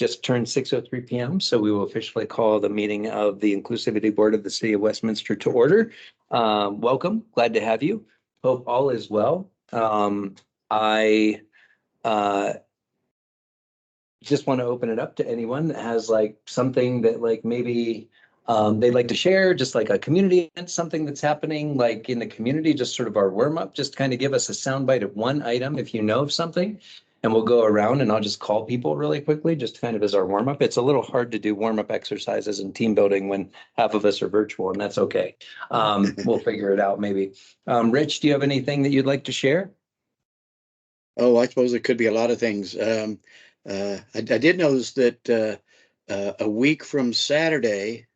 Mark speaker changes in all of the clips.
Speaker 1: just turned 6:03 p.m. So we will officially call the meeting of the Inclusivity Board of the City of Westminster to order. Welcome, glad to have you. Hope all is well. I just want to open it up to anyone that has like something that like maybe they'd like to share, just like a community event, something that's happening like in the community, just sort of our warm up, just kind of give us a soundbite of one item if you know of something. And we'll go around and I'll just call people really quickly, just kind of as our warm up. It's a little hard to do warm up exercises and team building when half of us are virtual, and that's okay. We'll figure it out maybe. Rich, do you have anything that you'd like to share?
Speaker 2: Oh, I suppose it could be a lot of things. I did notice that a week from Saturday,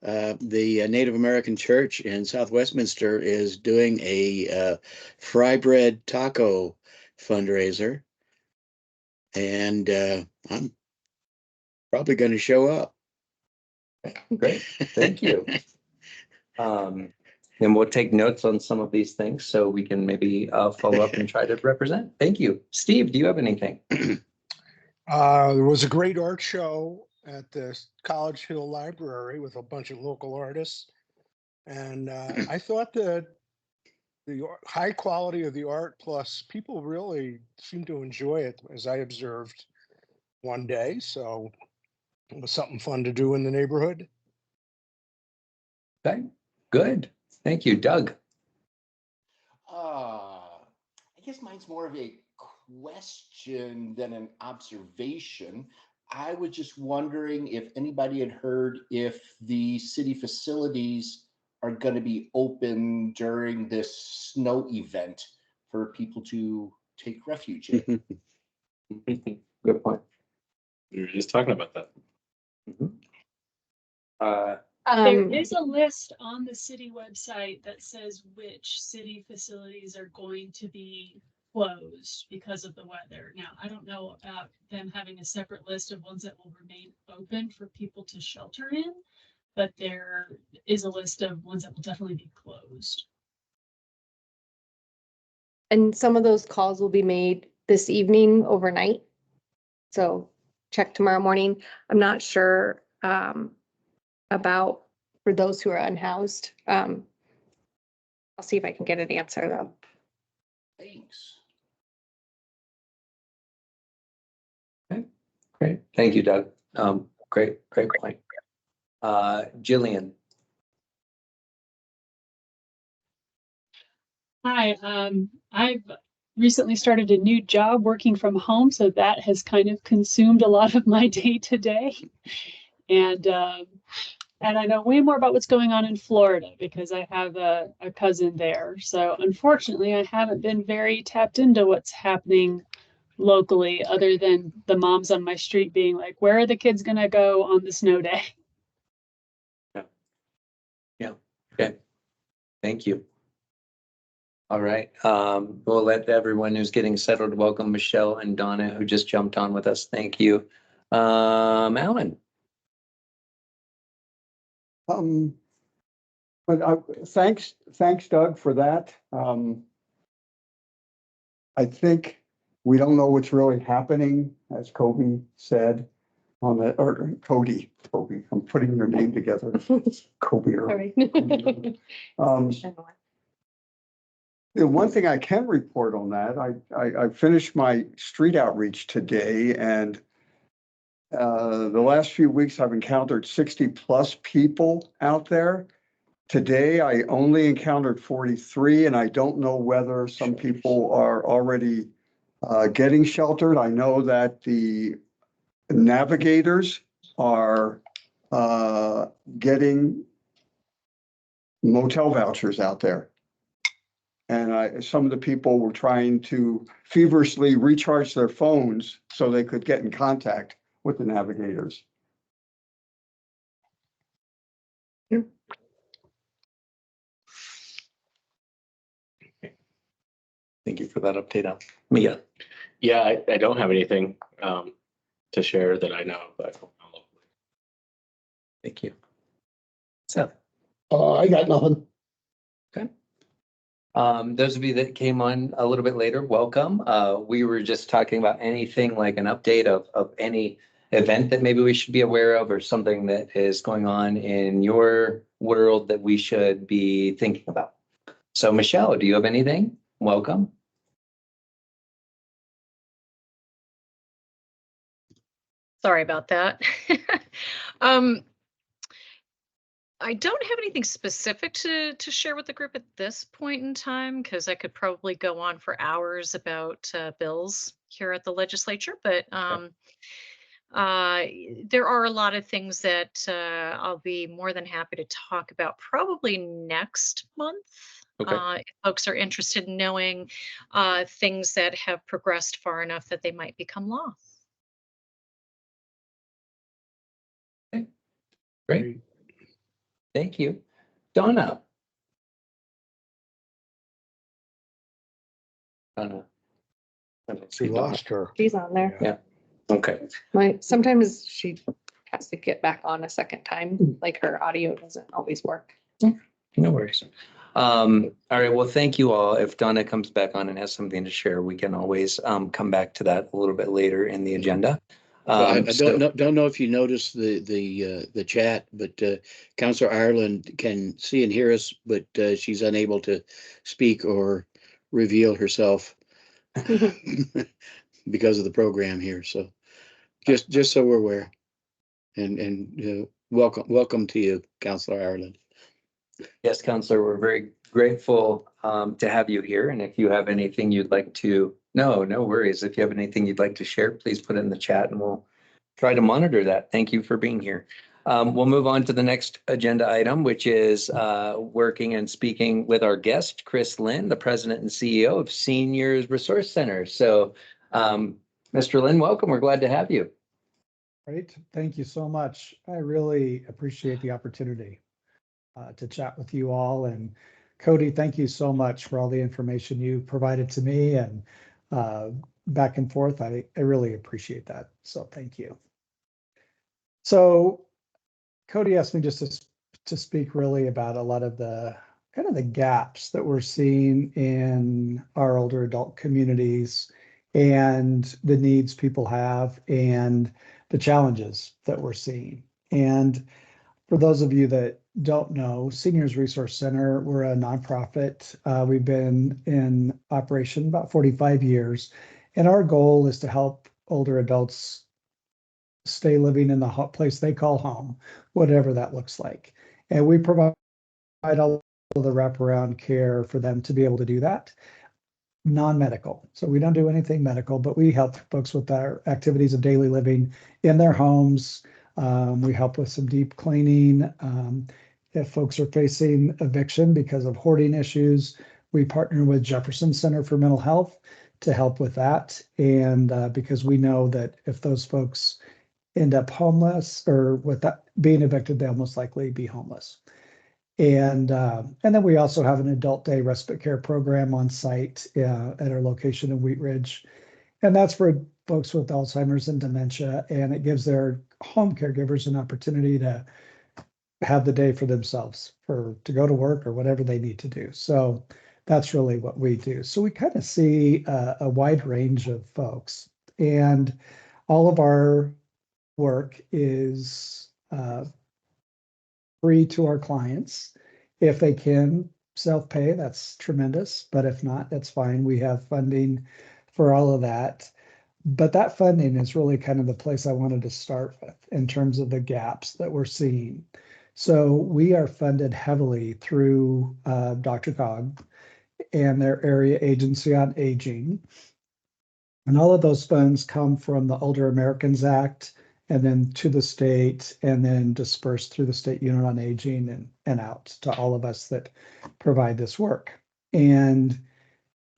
Speaker 2: the Native American Church in South Westminster is doing a fry bread taco fundraiser, and I'm probably going to show up.
Speaker 1: Great, thank you. And we'll take notes on some of these things so we can maybe follow up and try to represent. Thank you. Steve, do you have anything?
Speaker 3: There was a great art show at the College Hill Library with a bunch of local artists. And I thought that the high quality of the art, plus people really seemed to enjoy it, as I observed one day. So it was something fun to do in the neighborhood.
Speaker 1: Okay, good. Thank you. Doug?
Speaker 4: I guess mine's more of a question than an observation. I was just wondering if anybody had heard if the city facilities are going to be open during this snow event for people to take refuge in.
Speaker 1: Good point.
Speaker 5: We were just talking about that.
Speaker 6: There is a list on the city website that says which city facilities are going to be closed because of the weather. Now, I don't know about them having a separate list of ones that will remain open for people to shelter in, but there is a list of ones that will definitely be closed.
Speaker 7: And some of those calls will be made this evening overnight. So check tomorrow morning. I'm not sure about for those who are unhoused. I'll see if I can get an answer though.
Speaker 4: Thanks.
Speaker 1: Okay, great. Thank you, Doug. Great point. Jillian.
Speaker 6: Hi, I've recently started a new job working from home, so that has kind of consumed a lot of my day to day. And I know way more about what's going on in Florida because I have a cousin there. So unfortunately, I haven't been very tapped into what's happening locally, other than the moms on my street being like, where are the kids going to go on the snow day?
Speaker 1: Yeah. Okay. Thank you. All right. We'll let everyone who's getting settled welcome Michelle and Donna, who just jumped on with us. Thank you. Alan.
Speaker 8: Thanks, Doug, for that. I think we don't know what's really happening, as Kobe said, or Cody. I'm putting your name together. Kobe. The one thing I can report on that, I finished my street outreach today, and the last few weeks I've encountered 60 plus people out there. Today I only encountered 43, and I don't know whether some people are already getting sheltered. I know that the navigators are getting motel vouchers out there. And some of the people were trying to feverishly recharge their phones so they could get in contact with the navigators.
Speaker 1: Yeah. Thank you for that update, Mia.
Speaker 5: Yeah, I don't have anything to share that I know, but
Speaker 1: thank you. Seth.
Speaker 3: I got nothing.
Speaker 1: Okay. Those of you that came on a little bit later, welcome. We were just talking about anything like an update of any event that maybe we should be aware of, or something that is going on in your world that we should be thinking about. So Michelle, do you have anything? Welcome.
Speaker 9: Sorry about that. I don't have anything specific to share with the group at this point in time, because I could probably go on for hours about bills here at the legislature. But there are a lot of things that I'll be more than happy to talk about probably next month.
Speaker 1: Okay.
Speaker 9: If folks are interested in knowing things that have progressed far enough that they might become law.
Speaker 1: Great. Thank you. Donna. Donna. I don't see
Speaker 3: We
Speaker 1: Donna.
Speaker 3: lost her.
Speaker 7: She's on there.
Speaker 1: Yeah. Okay.
Speaker 7: Sometimes she has to get back on a second time, like her audio doesn't always work.
Speaker 1: No worries. All right. Well, thank you all. If Donna comes back on and has something to share, we can always come back to that a little bit later in the agenda.
Speaker 2: Well, I don't know if you noticed the chat, but Councillor Ireland can see and hear us, but she's unable to speak or reveal herself because of the program here. So just so we're aware, and welcome to you, Councillor Ireland.
Speaker 1: Yes, Counselor, we're very grateful to have you here. And if you have anything you'd like to, no worries. If you have anything you'd like to share, please put it in the chat and we'll try to monitor that. Thank you for being here. We'll move on to the next agenda item, which is working and speaking with our guest, Chris Lynn, the President and CEO of Seniors Resource Center. So, Mr. Lynn, welcome. We're glad to have you.
Speaker 10: Great. Thank you so much. I really appreciate the opportunity to chat with you all. And Cody, thank you so much for all the information you provided to me and back and forth. I really appreciate that. So thank you. So Cody asked me just to speak really about a lot of the kind of the gaps that we're seeing in our older adult communities and the needs people have and the challenges that we're seeing. And for those of you that don't know, Seniors Resource Center, we're a nonprofit. We've been in operation about 45 years, and our goal is to help older adults stay living in the place they call home, whatever that looks like. And we provide all the wraparound care for them to be able to do that, non-medical. So we don't do anything medical, but we help folks with their activities of daily living in their homes. We help with some deep cleaning. If folks are facing eviction because of hoarding issues, we partner with Jefferson Center for Mental Health to help with that. And because we know that if those folks end up homeless or with that being evicted, they'll most likely be homeless. And then we also have an adult day respite care program on site at our location in Wheat Ridge. And that's for folks with Alzheimer's and dementia. And it gives their home caregivers an opportunity to have the day for themselves, to go to work or whatever they need to do. So that's really what we do. So we kind of see a wide range of folks. And all of our work is free to our clients. If they can self-pay, that's tremendous. But if not, that's fine. We have funding for all of that. But that funding is really kind of the place I wanted to start with in terms of the gaps that we're seeing. So we are funded heavily through DRCOG and their area agency on aging. And all of those funds come from the Older Americans Act and then to the state and then dispersed through the State Unit on Aging and out to all of us that provide this work. And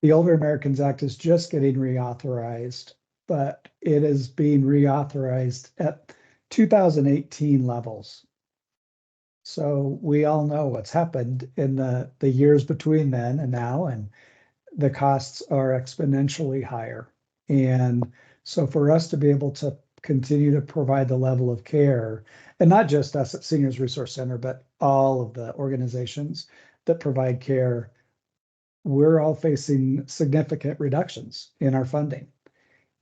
Speaker 10: the Older Americans Act is just getting reauthorized, but it is being reauthorized at 2018 levels. So we all know what's happened in the years between then and now, and the costs are exponentially higher. And so for us to be able to continue to provide the level of care, and not just us at Seniors Resource Center, but all of the organizations that provide care, we're all facing significant reductions in our funding.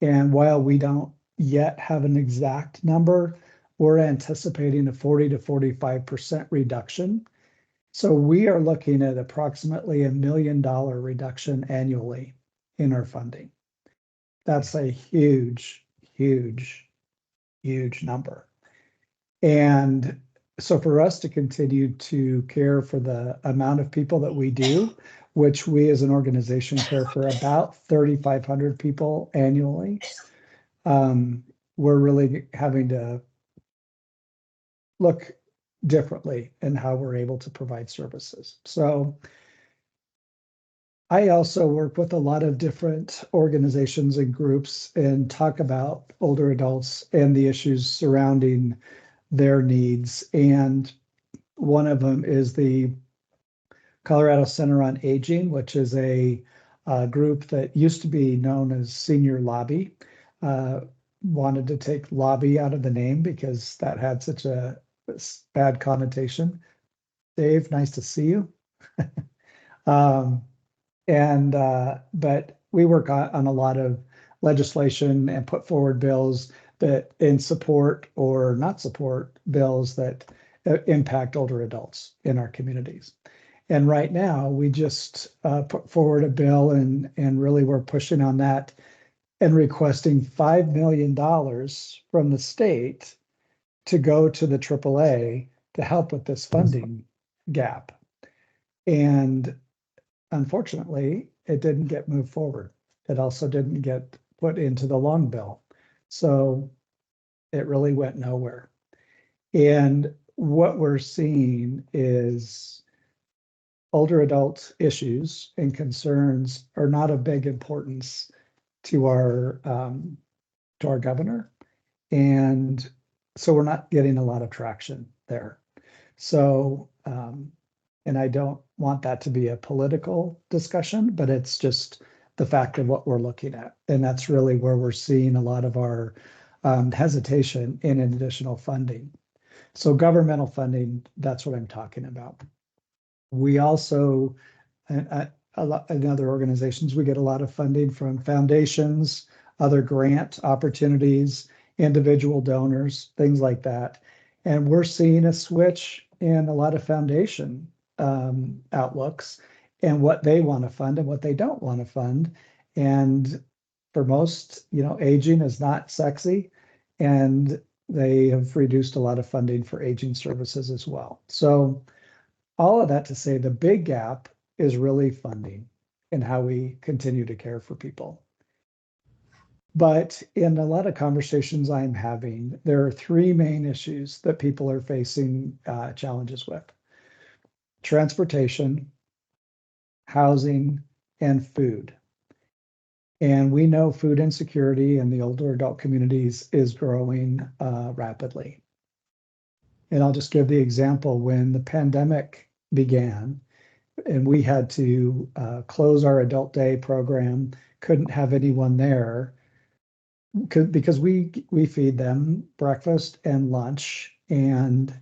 Speaker 10: And while we don't yet have an exact number. We're anticipating a 40 to 45% reduction. So we are looking at approximately $1 million reduction annually in our funding. That's a huge, huge, huge number. And so for us to continue to care for the amount of people that we do, which we as an organization care for about 3,500 people annually, we're really having to look differently in how we're able to provide services. So I also work with a lot of different organizations and groups and talk about older adults and the issues surrounding their needs. And one of them is the Colorado Center on Aging, which is a group that used to be known as Senior Lobby. Wanted to take lobby out of the name because that had such a bad connotation. Dave, nice to see you. But we work on a lot of legislation and put forward bills that in support or not support bills that impact older adults in our communities. And right now, we just put forward a bill and really we're pushing on that and requesting $5 million from the state to go to the AAA to help with this funding gap. And unfortunately, it didn't get moved forward. It also didn't get put into the long bill. So it really went nowhere. And what we're seeing is older adult issues and concerns are not of big importance to our governor. And so we're not getting a lot of traction there. So, and I don't want that to be a political discussion, but it's just the fact of what we're looking at. And that's really where we're seeing a lot of our hesitation in additional funding. So governmental funding, that's what I'm talking about. We also, in other organizations, we get a lot of funding from foundations, other grant opportunities, individual donors, things like that. And we're seeing a switch in a lot of foundation outlooks and what they want to fund and what they don't want to fund. And for most, aging is not sexy, and they have reduced a lot of funding for aging services as well. So all of that to say the big gap is really funding and how we continue to care for people. But in a lot of conversations I'm having, there are three main issues that people are facing challenges with: transportation, housing, and food. And we know food insecurity in the older adult communities is growing rapidly. And I'll just give the example when the pandemic began and we had to close our adult day program, couldn't have anyone there because we feed them breakfast and lunch and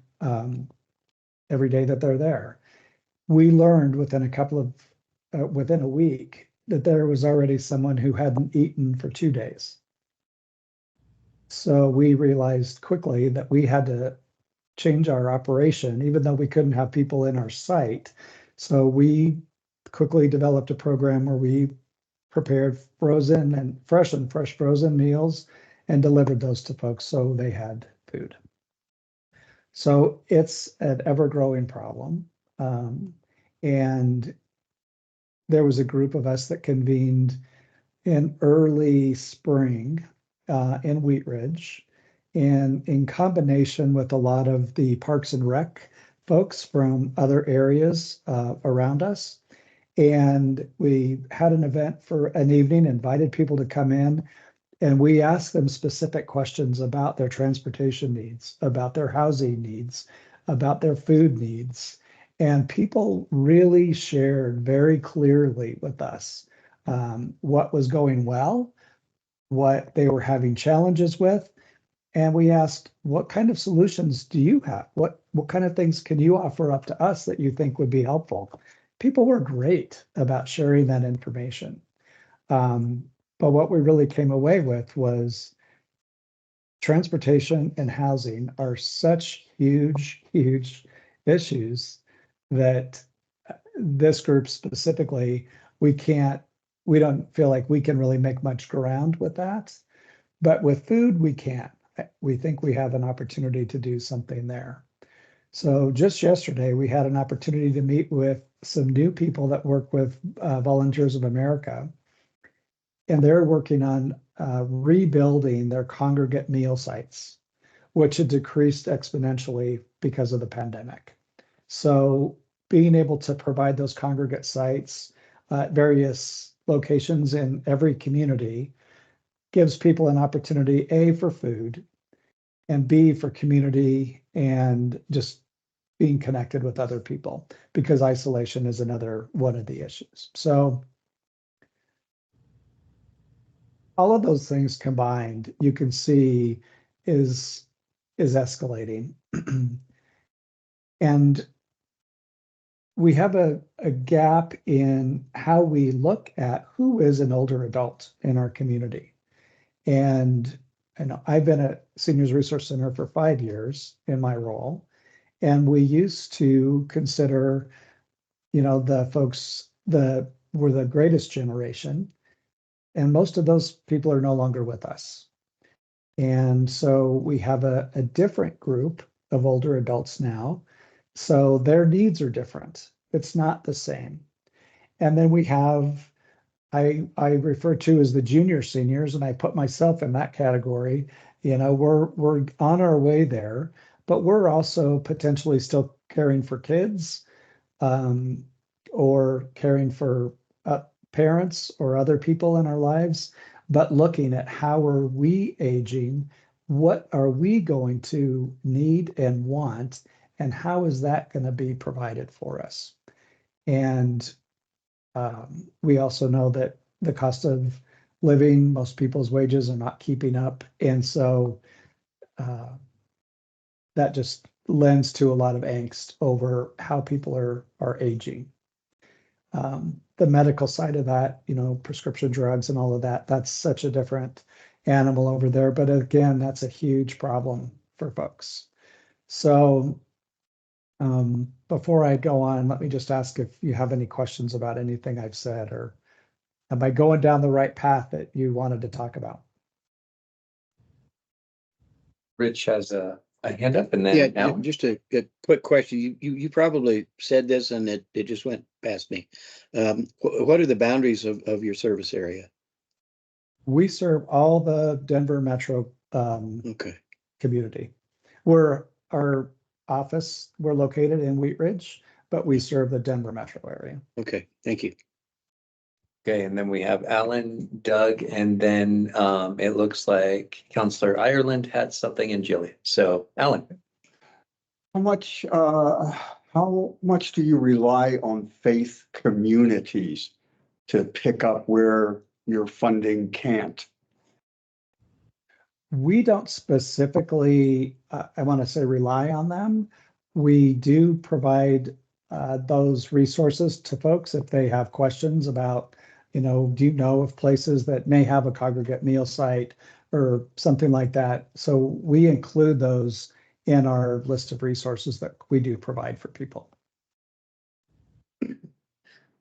Speaker 10: every day that they're there. We learned within a week that there was already someone who hadn't eaten for 2 days. So we realized quickly that we had to change our operation, even though we couldn't have people in our site. So we quickly developed a program where we prepared frozen and fresh frozen meals and delivered those to folks so they had food. So it's an ever-growing problem. And there was a group of us that convened in early spring in Wheat Ridge, and in combination with a lot of the Parks and Rec folks from other areas around us. And we had an event for an evening, invited people to come in, and we asked them specific questions about their transportation needs, about their housing needs, about their food needs. And people really shared very clearly with us what was going well, what they were having challenges with. And we asked, what kind of solutions do you have? What kind of things can you offer up to us that you think would be helpful? People were great about sharing that information. But what we really came away with was transportation and housing are such huge, huge issues that this group specifically, we don't feel like we can really make much ground with that. But with food, we can. We think we have an opportunity to do something there. So just yesterday, we had an opportunity to meet with some new people that work with Volunteers of America. And they're working on rebuilding their congregate meal sites, which had decreased exponentially because of the pandemic. So being able to provide those congregate sites at various locations in every community gives people an opportunity, A, for food, and B, for community and just being connected with other people, because isolation is another one of the issues. So all of those things combined, you can see is escalating. And we have a gap in how we look at who is an older adult in our community. And I know I've been at Seniors Resource Center for 5 years in my role, and we used to consider, the folks that were the greatest generation, and most of those people are no longer with us. And so we have a different group of older adults now. So their needs are different. It's not the same. And then we have, I refer to as the junior seniors, and I put myself in that category. We're on our way there, but we're also potentially still caring for kids, or caring for parents or other people in our lives, but looking at how are we aging, what are we going to need and want, and how is that going to be provided for us? And we also know that the cost of living, most people's wages are not keeping up. And so that just lends to a lot of angst over how people are aging. The medical side of that, prescription drugs and all of that, that's such a different animal over there. But again, that's a huge problem for folks. So before I go on, let me just ask if you have any questions about anything I've said, or am I going down the right path that you wanted to talk about?
Speaker 1: Rich has a hand up, and
Speaker 2: Yeah,
Speaker 1: then Alan.
Speaker 2: just a quick question. You probably said this and it just went past me. What are the boundaries of your service area?
Speaker 10: We serve all the Denver metro
Speaker 2: Okay.
Speaker 10: community. Our office, we're located in Wheat Ridge, but we serve the Denver metro area.
Speaker 2: Okay, thank you.
Speaker 1: Okay, and then we have Alan, Doug, and then it looks like Counselor Ireland had something, and Jillian. So Alan.
Speaker 8: How much do you rely on faith communities to pick up where your funding can't?
Speaker 10: We don't specifically, I want to say, rely on them. We do provide those resources to folks if they have questions about, do you know of places that may have a congregate meal site or something like that? So we include those in our list of resources that we do provide for people.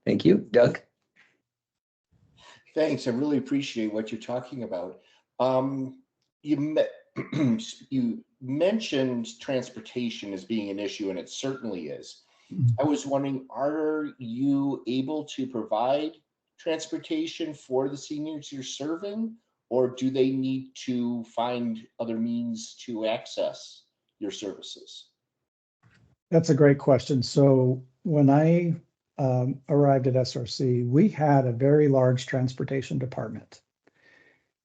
Speaker 1: Thank you. Doug?
Speaker 4: Thanks. I really appreciate what you're talking about. You mentioned transportation as being an issue, and it certainly is. I was wondering, are you able to provide transportation for the seniors you're serving, or do they need to find other means to access your services?
Speaker 10: That's a great question. So when I arrived at SRC, we had a very large transportation department.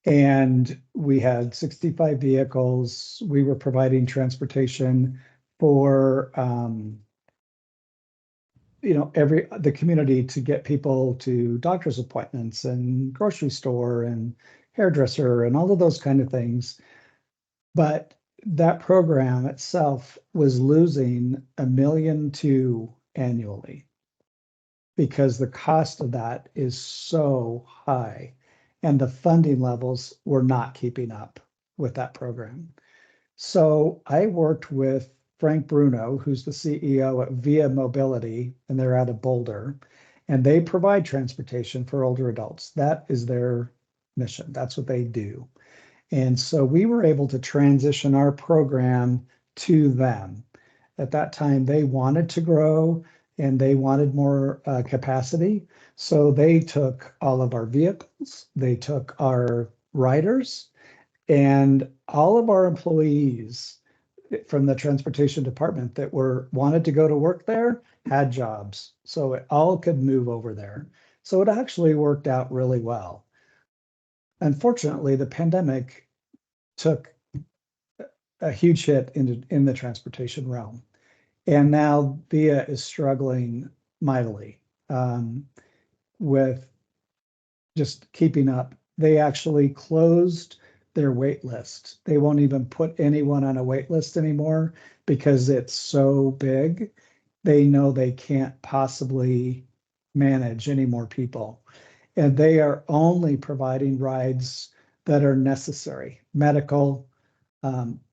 Speaker 10: And we had 65 vehicles. We were providing transportation for the community to get people to doctor's appointments and grocery store and hairdresser and all of those kind of things. But that program itself was losing $1.2 million annually because the cost of that is so high and the funding levels were not keeping up. with that program. So I worked with Frank Bruno, who's the CEO at Via Mobility, and they're out of Boulder, and they provide transportation for older adults. That is their mission. That's what they do. And so we were able to transition our program to them. At that time, they wanted to grow and they wanted more capacity. So they took all of our vehicles, they took our riders, and all of our employees from the transportation department that wanted to go to work there had jobs. So it all could move over there. So it actually worked out really well. Unfortunately, the pandemic took a huge hit in the transportation realm. And now VIA is struggling mightily with just keeping up. They actually closed their wait list. They won't even put anyone on a wait list anymore because it's so big. They know they can't possibly manage any more people. And they are only providing rides that are necessary, medical,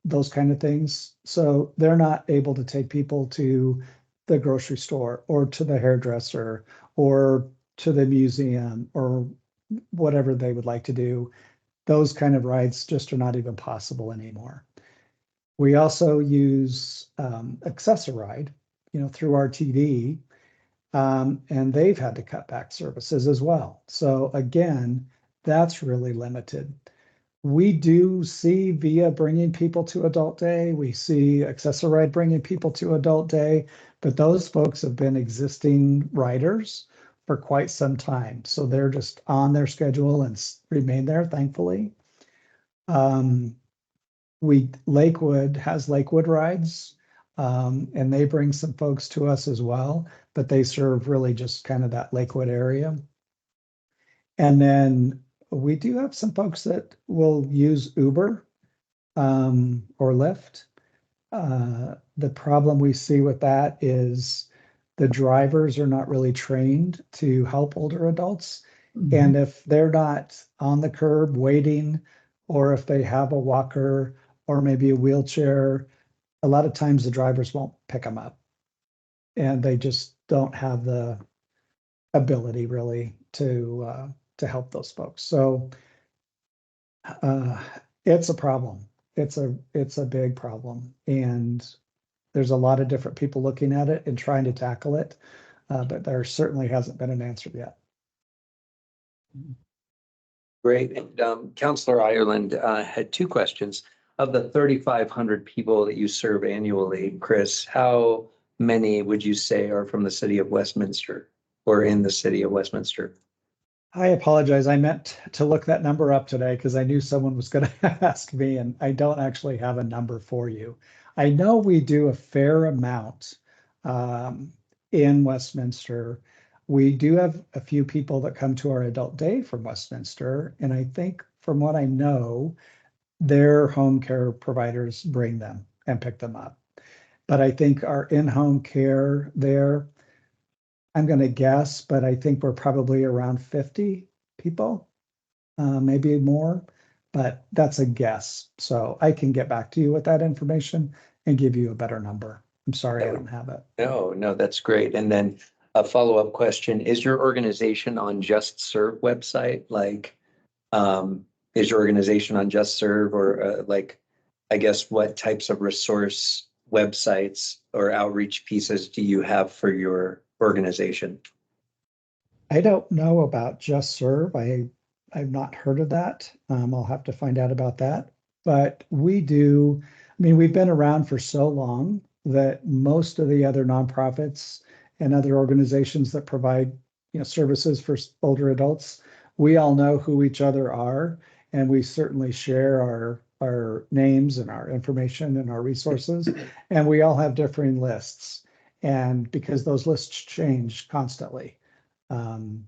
Speaker 10: those kind of things. So they're not able to take people to the grocery store or to the hairdresser or to the museum or whatever they would like to do. Those kind of rides just are not even possible anymore. We also use Accessoride, through RTD, and they've had to cut back services as well. So again, that's really limited. We do see VIA bringing people to Adult Day. We see Accessoride bringing people to Adult Day, but those folks have been existing riders for quite some time. So they're just on their schedule and remain there, thankfully. Lakewood has Lakewood rides, and they bring some folks to us as well, but they serve really just kind of that Lakewood area. And then we do have some folks that will use Uber or Lyft. The problem we see with that is the drivers are not really trained to help older adults. Mm-hmm. And if they're not on the curb waiting, or if they have a walker or maybe a wheelchair, a lot of times the drivers won't pick them up. And they just don't have the ability really to help those folks. So it's a problem. It's a big problem. And there's a lot of different people looking at it and trying to tackle it. But there certainly hasn't been an answer yet.
Speaker 1: Great. And Councillor Ireland had two questions. Of the 3,500 people that you serve annually, Chris, how many would you say are from the city of Westminster or in the city of Westminster?
Speaker 10: I apologize. I meant to look that number up today because I knew someone was going to ask me, and I don't actually have a number for you. I know we do a fair amount in Westminster. We do have a few people that come to our Adult Day from Westminster, and I think from what I know, their home care providers bring them and pick them up. But I think our in-home care there, I'm going to guess, but I think we're probably around 50 people, maybe more, but that's a guess. So I can get back to you with that information and give you a better number. I'm sorry, I don't have it.
Speaker 1: No, that's great. And then a follow-up question, is your organization on Just Serve website? Like, is your organization on Just Serve, or I guess, what types of resource websites or outreach pieces do you have for your organization?
Speaker 10: I don't know about Just Serve. I've not heard of that. I'll have to find out about that. But we've been around for so long that most of the other nonprofits and other organizations that provide services for older adults, we all know who each other are, and we certainly share our names and our information and our resources, and we all have differing lists, and because those lists change constantly. For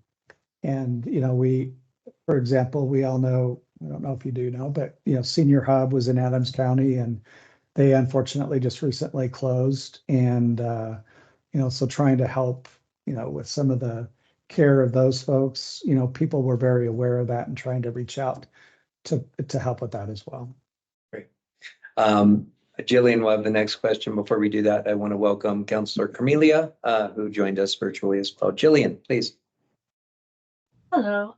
Speaker 10: example, we all know, I don't know if you do know, but Senior Hub was in Adams County, and they unfortunately just recently closed. And so trying to help with some of the care of those folks, people were very aware of that and trying to reach out to help with that as well.
Speaker 1: Jillian will have the next question. Before we do that, I want to welcome Councillor Cormelia, who joined us virtually as well. Jillian, please.
Speaker 6: Hello.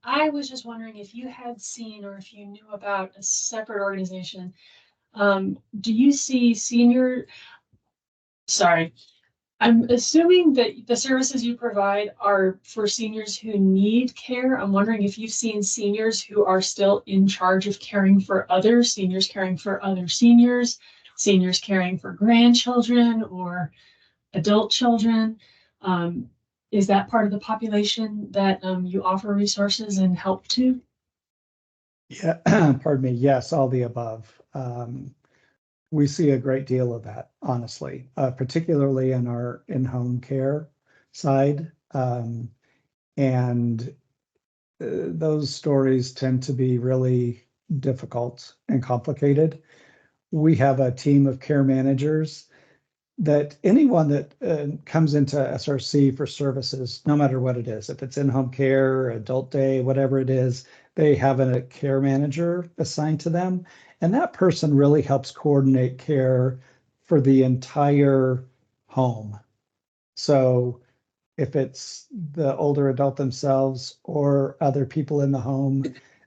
Speaker 6: I was just wondering if you had seen or if you knew about a separate organization. Do you see sorry, I'm assuming that the services you provide are for seniors who need care. I'm wondering if you've seen seniors who are still in charge of caring for others, seniors caring for other seniors, seniors caring for grandchildren or adult children. Is that part of the population that you offer resources and help to?
Speaker 10: Yeah, pardon me. Yes, all the above. We see a great deal of that, honestly, particularly in our in-home care side. And those stories tend to be really difficult and complicated. We have a team of care managers that anyone that comes into SRC for services, no matter what it is, if it's in-home care, adult day, whatever it is, they have a care manager assigned to them. And that person really helps coordinate care for the entire home. So if it's the older adult themselves or other people in the home,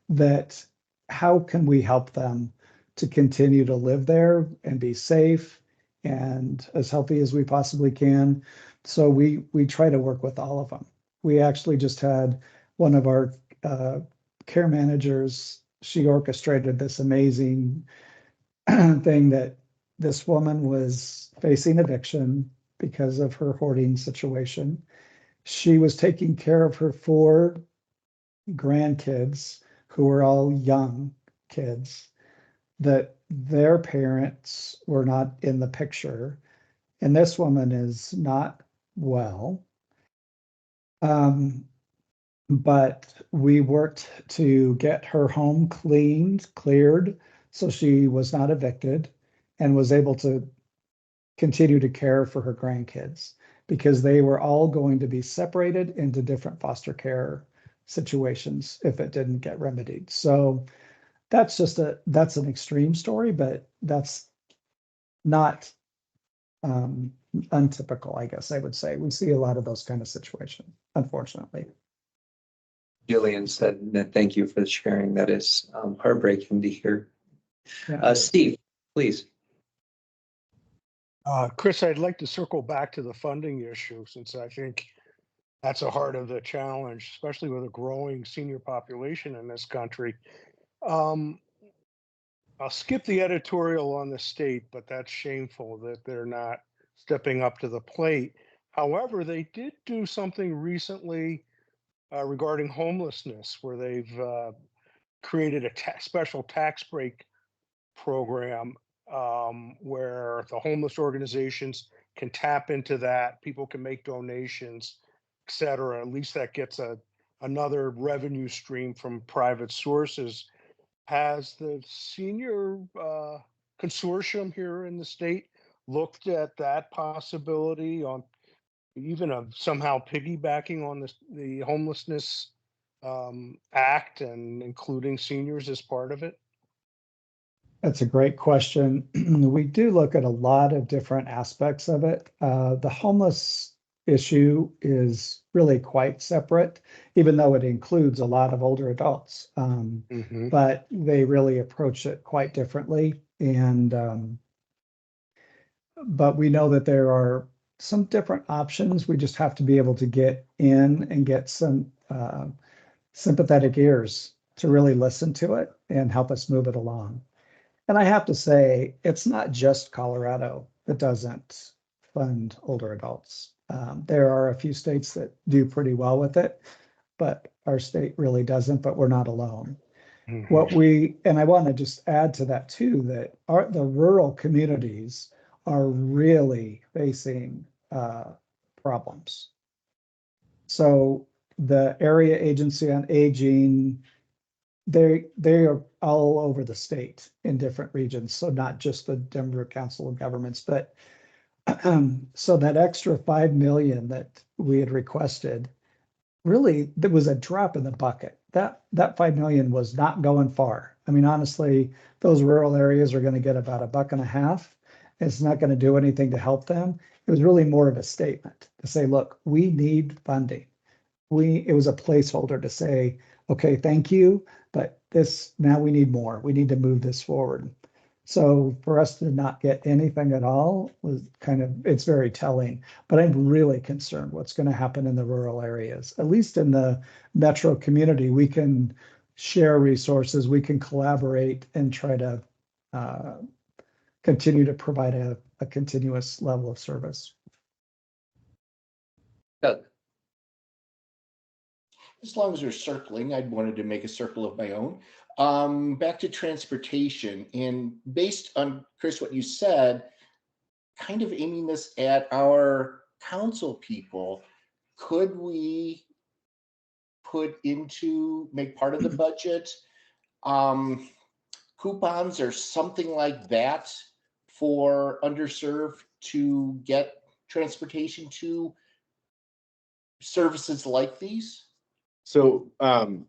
Speaker 10: that how can we help them to continue to live there and be safe and as healthy as we possibly can. So we try to work with all of them. We actually just had one of our care managers, she orchestrated this amazing thing that this woman was facing eviction because of her hoarding situation. She was taking care of her 4 grandkids who were all young kids, that their parents were not in the picture. And this woman is not well. But we worked to get her home cleared, so she was not evicted and was able to continue to care for her grandkids because they were all going to be separated into different foster care situations if it didn't get remedied. So that's an extreme story, but that's not untypical, I guess I would say. We see a lot of those kind of situations, unfortunately.
Speaker 1: Jillian said that thank you for sharing. That is heartbreaking to hear.
Speaker 10: Yeah.
Speaker 1: Steve, please.
Speaker 3: Chris, I'd like to circle back to the funding issue since I think that's a heart of the challenge, especially with a growing senior population in this country. I'll skip the editorial on the state, but that's shameful that they're not stepping up to the plate. However, they did do something recently regarding homelessness, where they've created a special tax break program where the homeless organizations can tap into that. People can make donations, et cetera. At least that gets another revenue stream from private sources. Has the senior consortium here in the state looked at that possibility on even somehow piggybacking on the homelessness act and including seniors as part of it?
Speaker 10: That's a great question. We do look at a lot of different aspects of it. The homeless issue is really quite separate, even though it includes a lot of older adults. But they really approach it quite differently. And but we know that there are some different options. We just have to be able to get in and get some sympathetic ears to really listen to it and help us move it along. And I have to say, it's not just Colorado that doesn't fund older adults. There are a few states that do pretty well with it, but our state really doesn't, but we're not alone. And I want to just add to that too, that the rural communities are really facing problems. So the Area Agency on Aging, they are all over the state in different regions. So not just the Denver Council of Governments, but so that extra 5 million that we had requested, really, there was a drop in the bucket. That 5 million was not going far. I mean, honestly, those rural areas are going to get about $1.50. It's not going to do anything to help them. It was really more of a statement to say, look, we need funding. It was a placeholder to say, okay, thank you, but now we need more. We need to move this forward. So for us to not get anything at all was it's very telling, but I'm really concerned what's going to happen in the rural areas. At least in the metro community, we can share resources, we can collaborate and try to continue to provide a continuous level of service.
Speaker 1: Doug.
Speaker 4: As long as we're circling, I wanted to make a circle of my own. Back to transportation, and based on, Chris, what you said, kind of aiming this at our council people, could we make part of the budget coupons or something like that for underserved to get transportation to services like these?
Speaker 5: So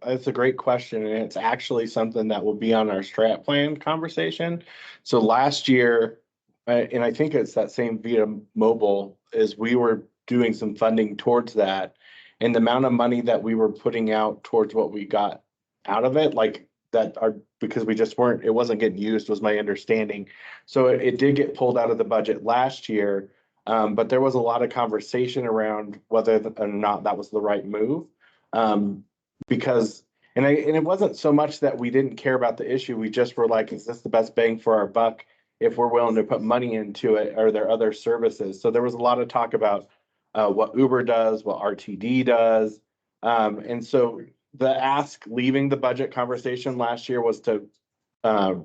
Speaker 5: it's a great question, and it's actually something that will be on our strat plan conversation. So last year, and I think it's that same Via Mobile, is we were doing some funding towards that, and the amount of money that we were putting out towards what we got out of it, because it wasn't getting used, was my understanding. So it did get pulled out of the budget last year, but there was a lot of conversation around whether or not that was the right move. Because it wasn't so much that we didn't care about the issue. We just were like, is this the best bang for our buck? If we're willing to put money into it, are there other services? So there was a lot of talk about what Uber does, what RTD does. And so the ask leaving the budget conversation last year was to kind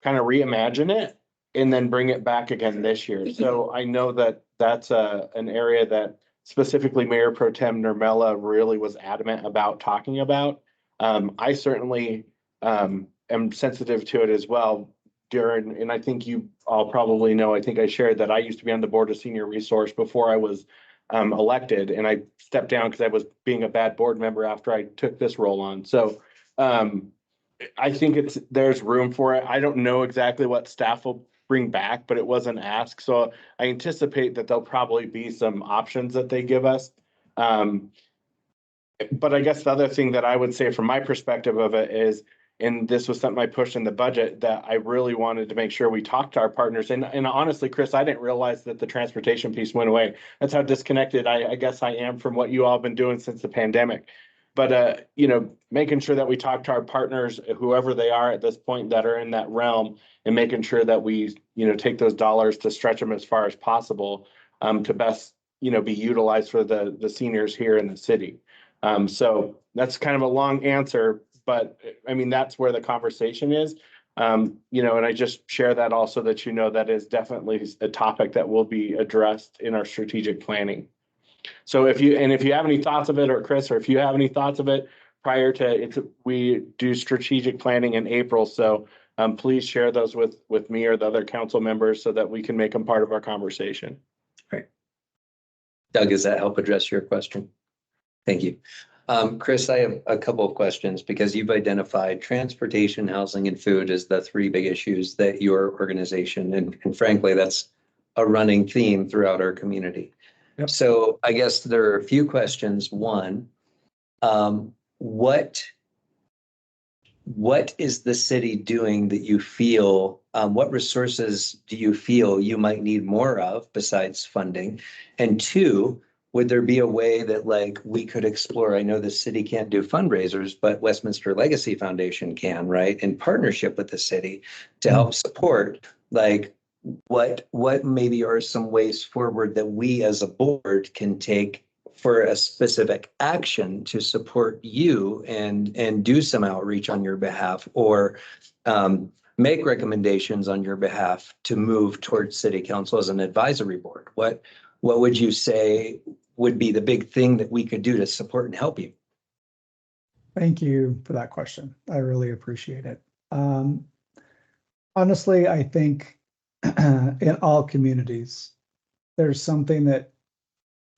Speaker 5: of reimagine it and then bring it back again this year. So I know that that's an area that specifically Mayor Pro Tem Nurmela really was adamant about talking about. I certainly am sensitive to it as well. And I think you all probably know, I think I shared that I used to be on the board of Senior Resource before I was elected, and I stepped down because I was being a bad board member after I took this role on. So I think there's room for it. I don't know exactly what staff will bring back, but it wasn't asked. So I anticipate that there'll probably be some options that they give us. But I guess the other thing that I would say from my perspective of it is, and this was something I pushed in the budget, that I really wanted to make sure we talked to our partners. And honestly, Chris, I didn't realize that the transportation piece went away. That's how disconnected I guess I am from what you all have been doing since the pandemic. But, making sure that we talk to our partners, whoever they are at this point that are in that realm, and making sure that we, take those dollars to stretch them as far as possible to best, be utilized for the seniors here in the city. So that's kind of a long answer, but I mean, that's where the conversation is. And I just share that also that, that is definitely a topic that will be addressed in our strategic planning. So if you have any thoughts of it, or Chris, or if you have any thoughts of it prior to it, we do strategic planning in April. So please share those with me or the other council members so that we can make them part of our conversation.
Speaker 1: Right. Doug, does that help address your question? Thank you. Chris, I have a couple of questions because you've identified transportation, housing, and food as the three big issues that your organization, and frankly, that's a running theme throughout our community. Yep. So I guess there are a few questions. One, what is the city doing that you feel, what resources do you feel you might need more of besides funding? And two, would there be a way that we could explore? I know the city can't do fundraisers, but Westminster Legacy Foundation can, right? In partnership with the city to help support, what maybe are some ways forward that we as a board can take for a specific action to support you and do some outreach on your behalf, or make recommendations on your behalf to move towards city council as an advisory board? What would you say would be the big thing that we could do to support and help you?
Speaker 10: Thank you for that question. I really appreciate it. Honestly, I think in all communities, there's something that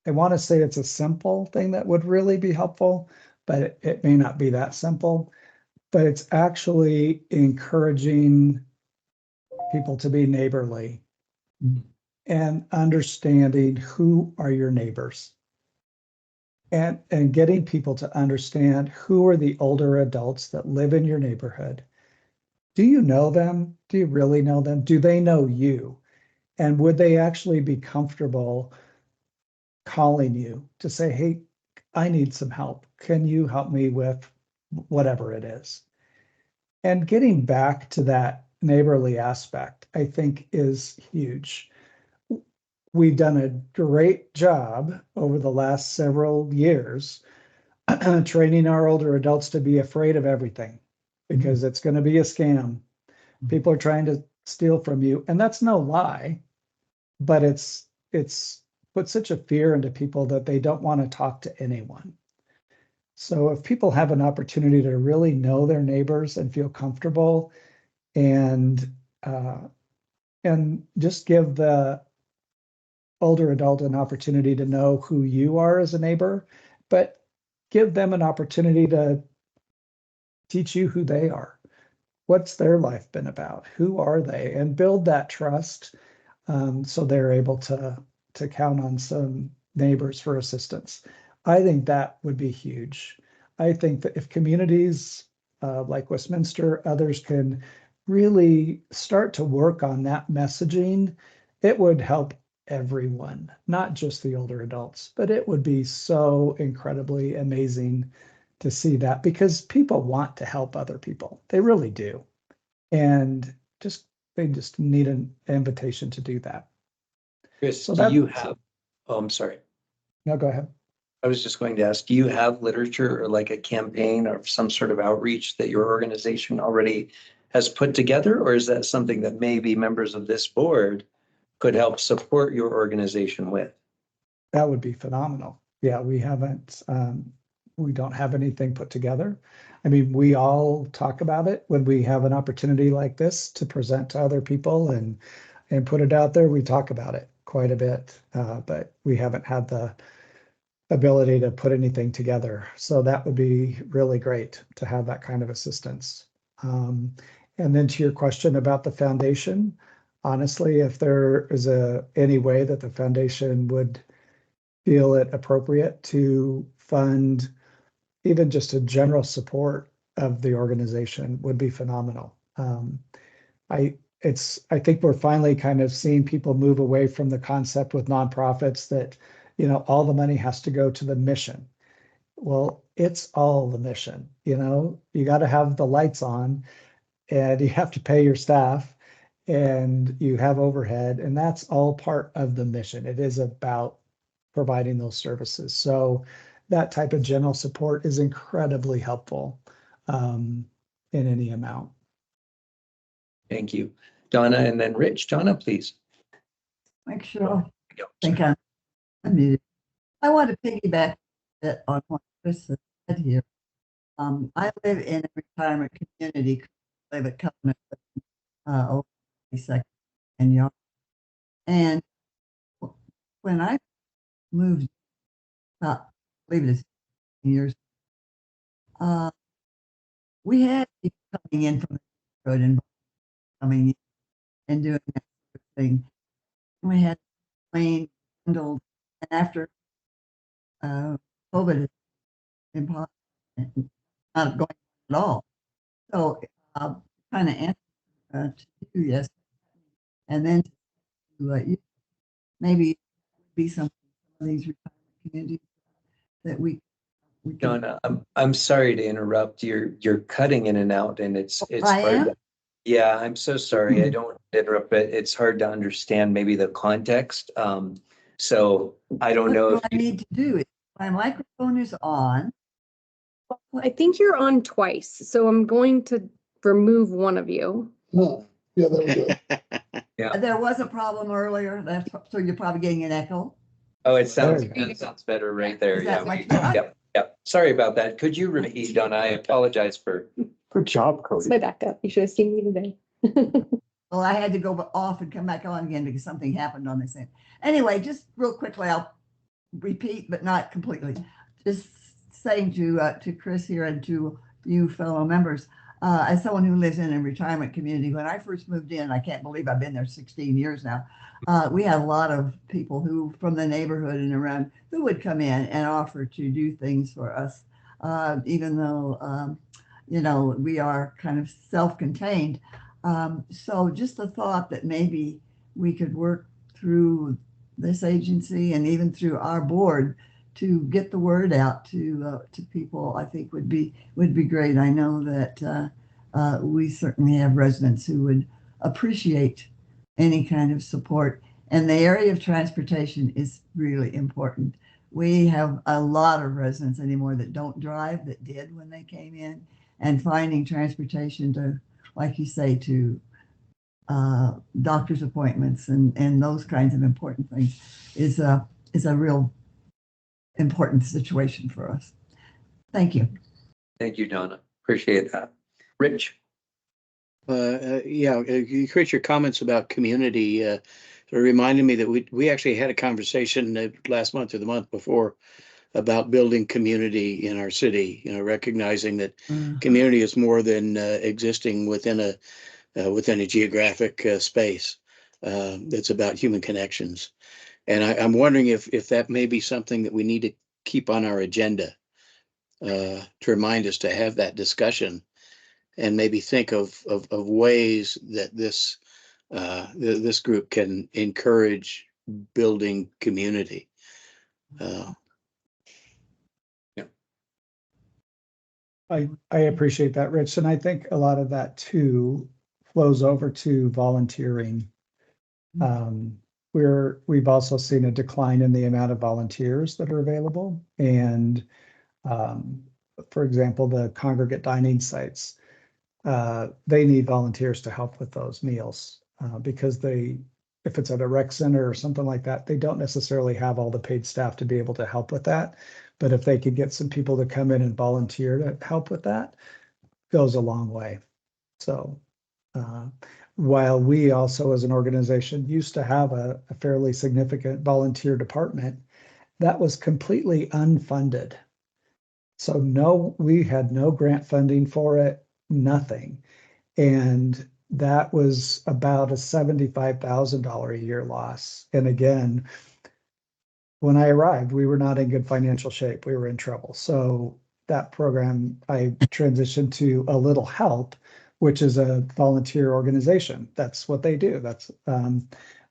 Speaker 10: I want to say it's a simple thing that would really be helpful, but it may not be that simple. but it's actually encouraging people to be neighborly and understanding who are your neighbors. And getting people to understand who are the older adults that live in your neighborhood. Do you know them? Do you really know them? Do they know you? And would they actually be comfortable calling you to say, hey, I need some help. Can you help me with whatever it is? And getting back to that neighborly aspect, I think is huge. We've done a great job over the last several years training our older adults to be afraid of everything because it's going to be a scam. People are trying to steal from you, and that's no lie, but it's put such a fear into people that they don't want to talk to anyone. So if people have an opportunity to really know their neighbors and feel comfortable and just give the older adult an opportunity to know who you are as a neighbor, but give them an opportunity to teach you who they are. What's their life been about? Who are they? And build that trust so they're able to count on some neighbors for assistance. I think that would be huge. I think that if communities like Westminster, others can really start to work on that messaging, it would help everyone, not just the older adults, but it would be so incredibly amazing to see that because people want to help other people. They really do. And they just need an invitation to do that.
Speaker 1: Chris,
Speaker 10: So
Speaker 1: do you have, oh, I'm sorry.
Speaker 10: No, go ahead.
Speaker 1: I was just going to ask, do you have literature or like a campaign or some sort of outreach that your organization already has put together? Or is that something that maybe members of this board could help support your organization with?
Speaker 10: That would be phenomenal. Yeah, we don't have anything put together. I mean, we all talk about it when we have an opportunity like this to present to other people and put it out there. We talk about it quite a bit, but we haven't had the ability to put anything together. So that would be really great to have that kind of assistance. And then to your question about the foundation, honestly, if there is any way that the foundation would feel it appropriate to fund even just a general support of the organization would be phenomenal. I think we're finally kind of seeing people move away from the concept with nonprofits that, all the money has to go to the mission. Well, it's all the mission, you got to have the lights on and you have to pay your staff and you have overhead, and that's all part of the mission. It is about providing those services. So that type of general support is incredibly helpful in any amount.
Speaker 1: Thank you. Donna and then Rich. Donna, please.
Speaker 11: Make sure. I think I'm muted. I want to piggyback a bit on what Chris said here. I live in a retirement community. I live at Covenant, over 22nd and Yard. And when I moved, I believe it is years, we had people coming in from the road and coming in and doing that sort of thing. We had plain handled, and after COVID is impossible, not going at all. So kind of answer to you, yes, and then to maybe be some of these retirement communities that we
Speaker 1: Donna, I'm sorry to interrupt. You're cutting in and out, and it's
Speaker 11: I
Speaker 1: hard.
Speaker 11: am?
Speaker 1: Yeah, I'm so sorry. I don't want to interrupt, but it's hard to understand maybe the context. So I don't know if
Speaker 11: what I need to do is my microphone is on.
Speaker 7: I think you're on twice, so I'm going to remove one of you.
Speaker 3: Oh, yeah, there we go.
Speaker 1: Yeah.
Speaker 11: There was a problem earlier. So you're probably getting an echo.
Speaker 1: Oh, it sounds better right there.
Speaker 11: Is that
Speaker 1: Yeah.
Speaker 11: much better?
Speaker 1: Yep. Yep. Sorry about that. Could you repeat, Donna? I apologize for.
Speaker 5: Good job,
Speaker 7: It's my
Speaker 5: Cody.
Speaker 7: backup. You should have seen me today.
Speaker 11: Well, I had to go off and come back on again because something happened on this end. Anyway, just real quickly, I'll repeat, but not completely. Just saying to Chris here and to you fellow members, as someone who lives in a retirement community, when I first moved in, I can't believe I've been there 16 years now. We had a lot of people who from the neighborhood and around who would come in and offer to do things for us, even though, we are kind of self-contained. So just the thought that maybe we could work through this agency and even through our board to get the word out to people, I think would be great. I know that we certainly have residents who would appreciate any kind of support. And the area of transportation is really important. We have a lot of residents anymore that don't drive, that did when they came in, and finding transportation to, like you say, to doctor's appointments and those kinds of important things is a real important situation for us. Thank you.
Speaker 1: Thank you, Donna. Appreciate that. Rich?
Speaker 2: You create your comments about community. It reminded me that we actually had a conversation last month or the month before about building community in our city. Recognizing that community is more than existing within a geographic space. It's about human connections, and I'm wondering if that may be something that we need to keep on our agenda to remind us to have that discussion. And maybe think of ways that this group can encourage building community.
Speaker 10: I appreciate that, Rich, and I think a lot of that too flows over to volunteering. We've also seen a decline in the amount of volunteers that are available, and for example, the congregate dining sites. They need volunteers to help with those meals because if it's at a rec center or something like that, they don't necessarily have all the paid staff to be able to help with that. But if they could get some people to come in and volunteer to help with that, goes a long way. So while we also as an organization used to have a fairly significant volunteer department, that was completely unfunded. So we had no grant funding for it. Nothing. And that was about a $75,000 a year loss. And again, when I arrived, we were not in good financial shape. We were in trouble. So that program, I transitioned to A Little Help, which is a volunteer organization. That's what they do. But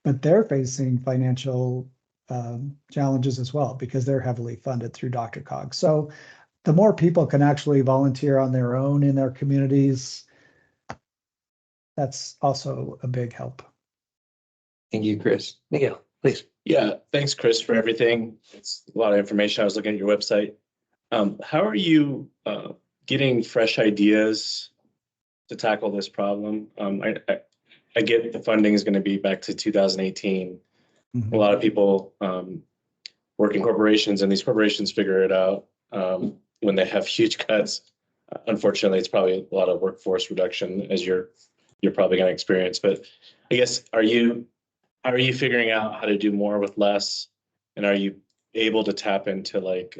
Speaker 10: they're facing financial challenges as well because they're heavily funded through DRCOG. So the more people can actually volunteer on their own in their communities, that's also a big help.
Speaker 1: Thank you, Chris. Miguel, please.
Speaker 12: Yeah, thanks, Chris, for everything. It's a lot of information. I was looking at your website. How are you getting fresh ideas to tackle this problem? I get the funding is going to be back to 2018. A lot of people work in corporations, and these corporations figure it out when they have huge cuts. Unfortunately, it's probably a lot of workforce reduction as you're probably going to experience. But I guess, are you figuring out how to do more with less? And are you able to tap into like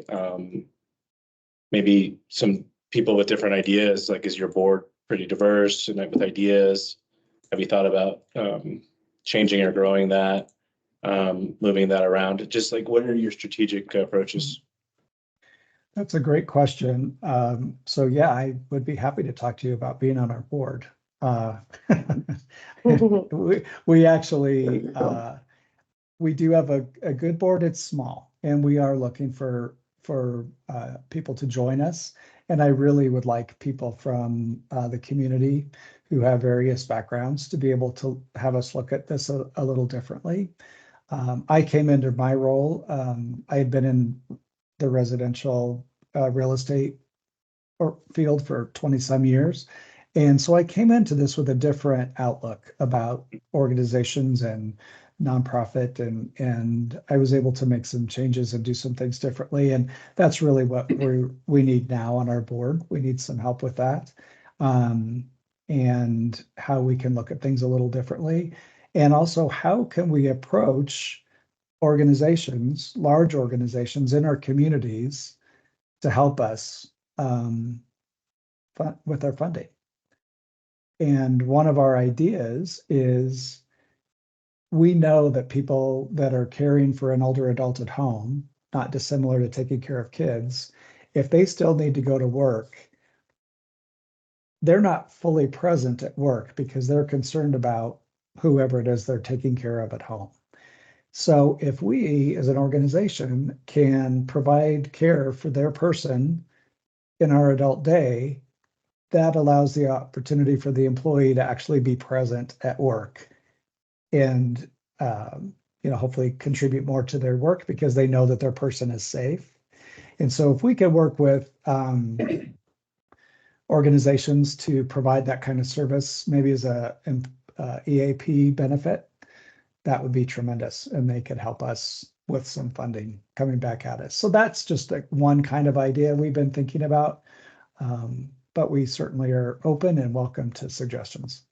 Speaker 12: maybe some people with different ideas? Like, is your board pretty diverse and with ideas? Have you thought about changing or growing that, moving that around? Just like, what are your strategic approaches?
Speaker 10: That's a great question. So yeah, I would be happy to talk to you about being on our board. We actually, we do have a good board. It's small, and we are looking for people to join us. And I really would like people from the community who have various backgrounds to be able to have us look at this a little differently. I came into my role, I had been in the residential real estate field for 20 some years. And so I came into this with a different outlook about organizations and nonprofit, and I was able to make some changes and do some things differently. And that's really what we need now on our board. We need some help with that, and how we can look at things a little differently. And also, how can we approach organizations, large organizations in our communities to help us with our funding? And one of our ideas is we know that people that are caring for an older adult at home, not dissimilar to taking care of kids, if they still need to go to work, they're not fully present at work because they're concerned about whoever it is they're taking care of at home. So if we, as an organization, can provide care for their person in our adult day, that allows the opportunity for the employee to actually be present at work and, hopefully contribute more to their work because they know that their person is safe. And so if we can work with organizations to provide that kind of service, maybe as a EAP benefit, that would be tremendous, and they could help us with some funding coming back at us. So that's just like one kind of idea we've been thinking about, but we certainly are open and welcome to suggestions.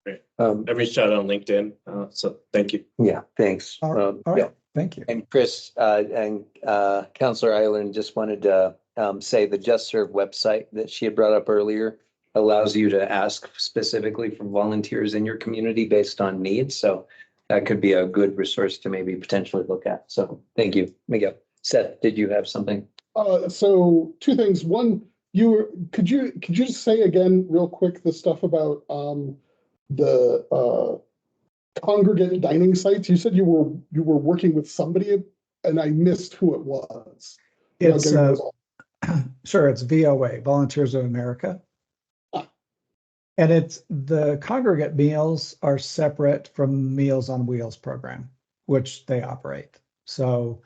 Speaker 12: Great. I reached out on LinkedIn, so thank you.
Speaker 1: Yeah, thanks.
Speaker 10: All right,
Speaker 1: Yeah.
Speaker 10: thank you.
Speaker 1: And Chris, and Counselor Island just wanted to say the Just Serve website that she had brought up earlier allows you to ask specifically for volunteers in your community based on needs. So that could be a good resource to maybe potentially look at. So thank you, Miguel. Seth, did you have something?
Speaker 13: So two things. One, could you just say again real quick the stuff about the congregate dining sites? You said you were working with somebody, and I missed who it was.
Speaker 10: It's sure, it's VOA, Volunteers of America. And it's the congregate meals are separate from Meals on Wheels program, which they operate. So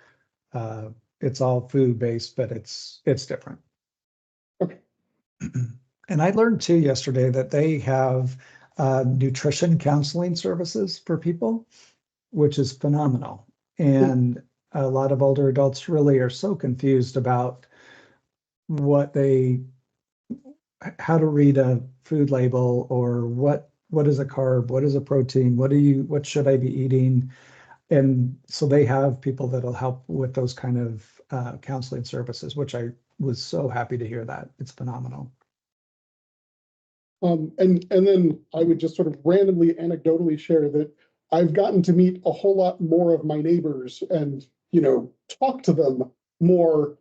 Speaker 10: it's all food based, but it's different.
Speaker 13: Okay.
Speaker 10: And I learned too yesterday that they have nutrition counseling services for people, which is phenomenal. And a lot of older adults really are so confused about how to read a food label, or what is a carb, what is a protein, what should I be eating? And so they have people that'll help with those kind of counseling services, which I was so happy to hear that. It's phenomenal.
Speaker 13: And then I would just sort of randomly anecdotally share that I've gotten to meet a whole lot more of my neighbors and, talk to them more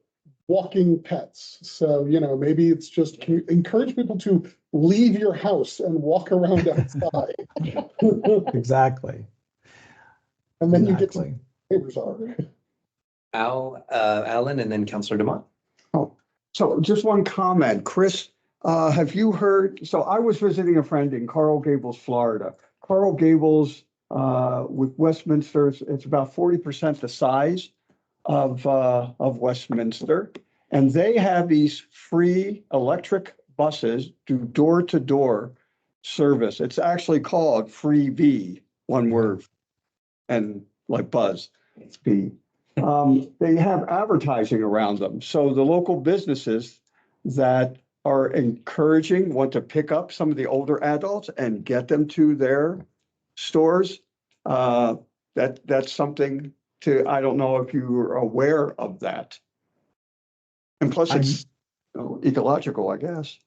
Speaker 13: walking pets. So, maybe it's just encourage people to leave your house and walk around outside.
Speaker 10: Exactly.
Speaker 13: And then you get to neighbors are.
Speaker 1: Alan, and then Counselor DeMont.
Speaker 8: Oh, so just one comment, Chris. Have you heard? So I was visiting a friend in Coral Gables, Florida. Coral Gables, with Westminster, it's about 40% the size of Westminster, and they have these free electric buses do door-to-door service. It's actually called Free V, one word, and like buzz, it's B. They have advertising around them, so the local businesses that are encouraging want to pick up some of the older adults and get them to their stores. That's something I don't know if you're aware of that. And plus it's ecological, I guess.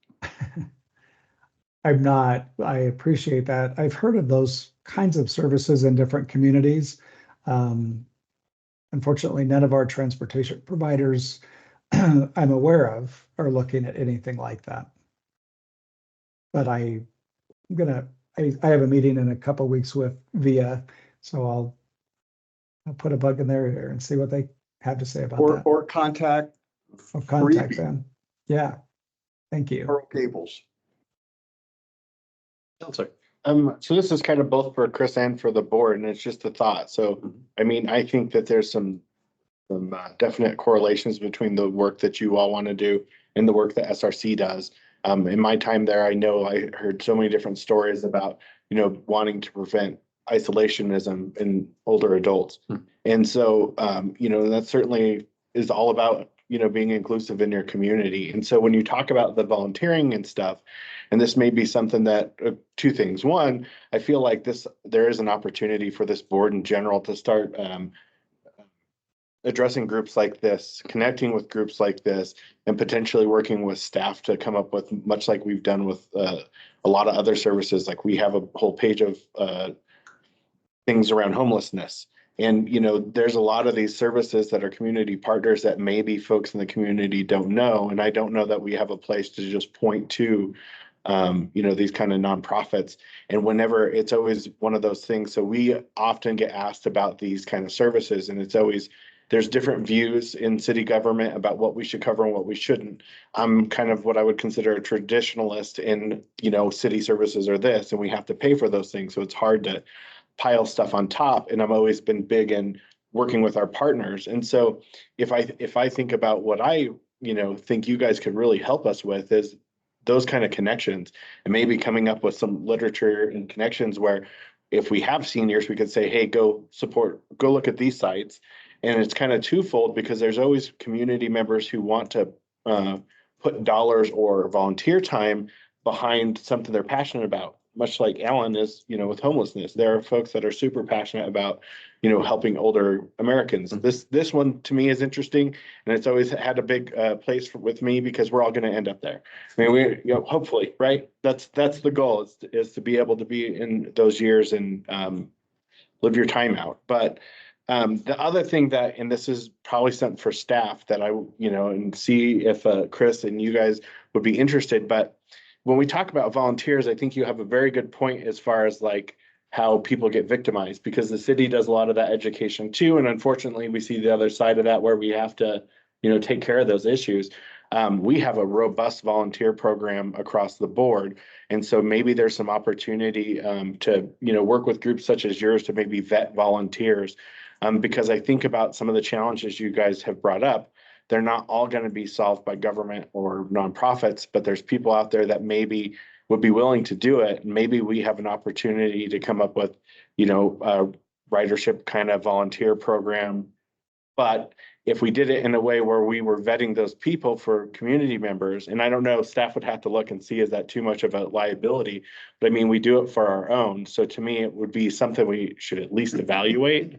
Speaker 10: I'm not. I appreciate that. I've heard of those kinds of services in different communities. Unfortunately, none of our transportation providers I'm aware of are looking at anything like that. But I have a meeting in a couple of weeks with VIA, so I'll put a bug in their ear and see what they have to say about that.
Speaker 8: Or contact
Speaker 10: them. Yeah. Thank you.
Speaker 8: Coral Gables.
Speaker 5: So this is kind of both for Chris and for the board, and it's just a thought. So, I think that there's some definite correlations between the work that you all want to do and the work that SRC does. In my time there, I know I heard so many different stories about, wanting to prevent isolationism in older adults. And so, that certainly is all about, being inclusive in your community. And so when you talk about the volunteering and stuff, and this may be something that, two things. One, I feel like there is an opportunity for this board in general to start addressing groups like this, connecting with groups like this, and potentially working with staff to come up with, much like we've done with a lot of other services. Like we have a whole page of things around homelessness. And, you know, there's a lot of these services that are community partners that maybe folks in the community don't know. And I don't know that we have a place to just point to, you know, these kind of nonprofits. And whenever it's always one of those things. So we often get asked about these kind of services, and it's always, there's different views in city government about what we should cover and what we shouldn't. I'm kind of what I would consider a traditionalist in, you know, city services are this, and we have to pay for those things. So it's hard to pile stuff on top. And I've always been big in working with our partners. And so if I think about what I, you know, think you guys could really help us with is those kind of connections, and maybe coming up with some literature and connections where if we have seniors, we could say, hey, go look at these sites. And it's kind of twofold, because there's always community members who want to put dollars or volunteer time behind something they're passionate about, much like Alan is, you know, with homelessness. There are folks that are super passionate about, you know, helping older Americans. This one to me is interesting, and it's always had a big place with me, because we're all going to end up there. I mean, you know, hopefully, right? That's the goal, is to be able to be in those years and live your time out. But the other thing that, and this is probably something for staff that I, you know, and see if Chris and you guys would be interested, but when we talk about volunteers, I think you have a very good point as far as like how people get victimized, because the city does a lot of that education too. And unfortunately, we see the other side of that, where we have to, you know, take care of those issues. We have a robust volunteer program across the board. And so maybe there's some opportunity to, you know, work with groups such as yours to maybe vet volunteers. Because I think about some of the challenges you guys have brought up. They're not all going to be solved by government or nonprofits, but there's people out there that maybe would be willing to do it. Maybe we have an opportunity to come up with, you know, a ridership kind of volunteer program. But if we did it in a way where we were vetting those people for community members, and I don't know, staff would have to look and see, is that too much of a liability? But I mean, we do it for our own. So to me, it would be something we should at least evaluate.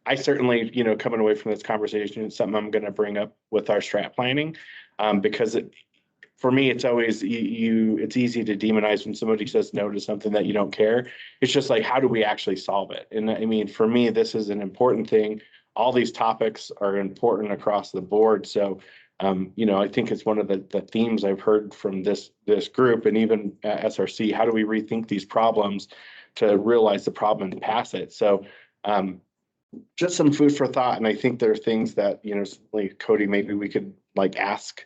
Speaker 5: I certainly, you know, coming away from this conversation, it's something I'm going to bring up with our strat planning, because for me, it's always it's easy to demonize when somebody says no to something that you don't care. It's just like, how do we actually solve it? And I mean, for me, this is an important thing. All these topics are important across the board. So, you know, I think it's one of the themes I've heard from this group, and even at SRC. How do we rethink these problems to realize the problem and pass it? So, just some food for thought. And I think there are things that, you know, like Cody, maybe we could like ask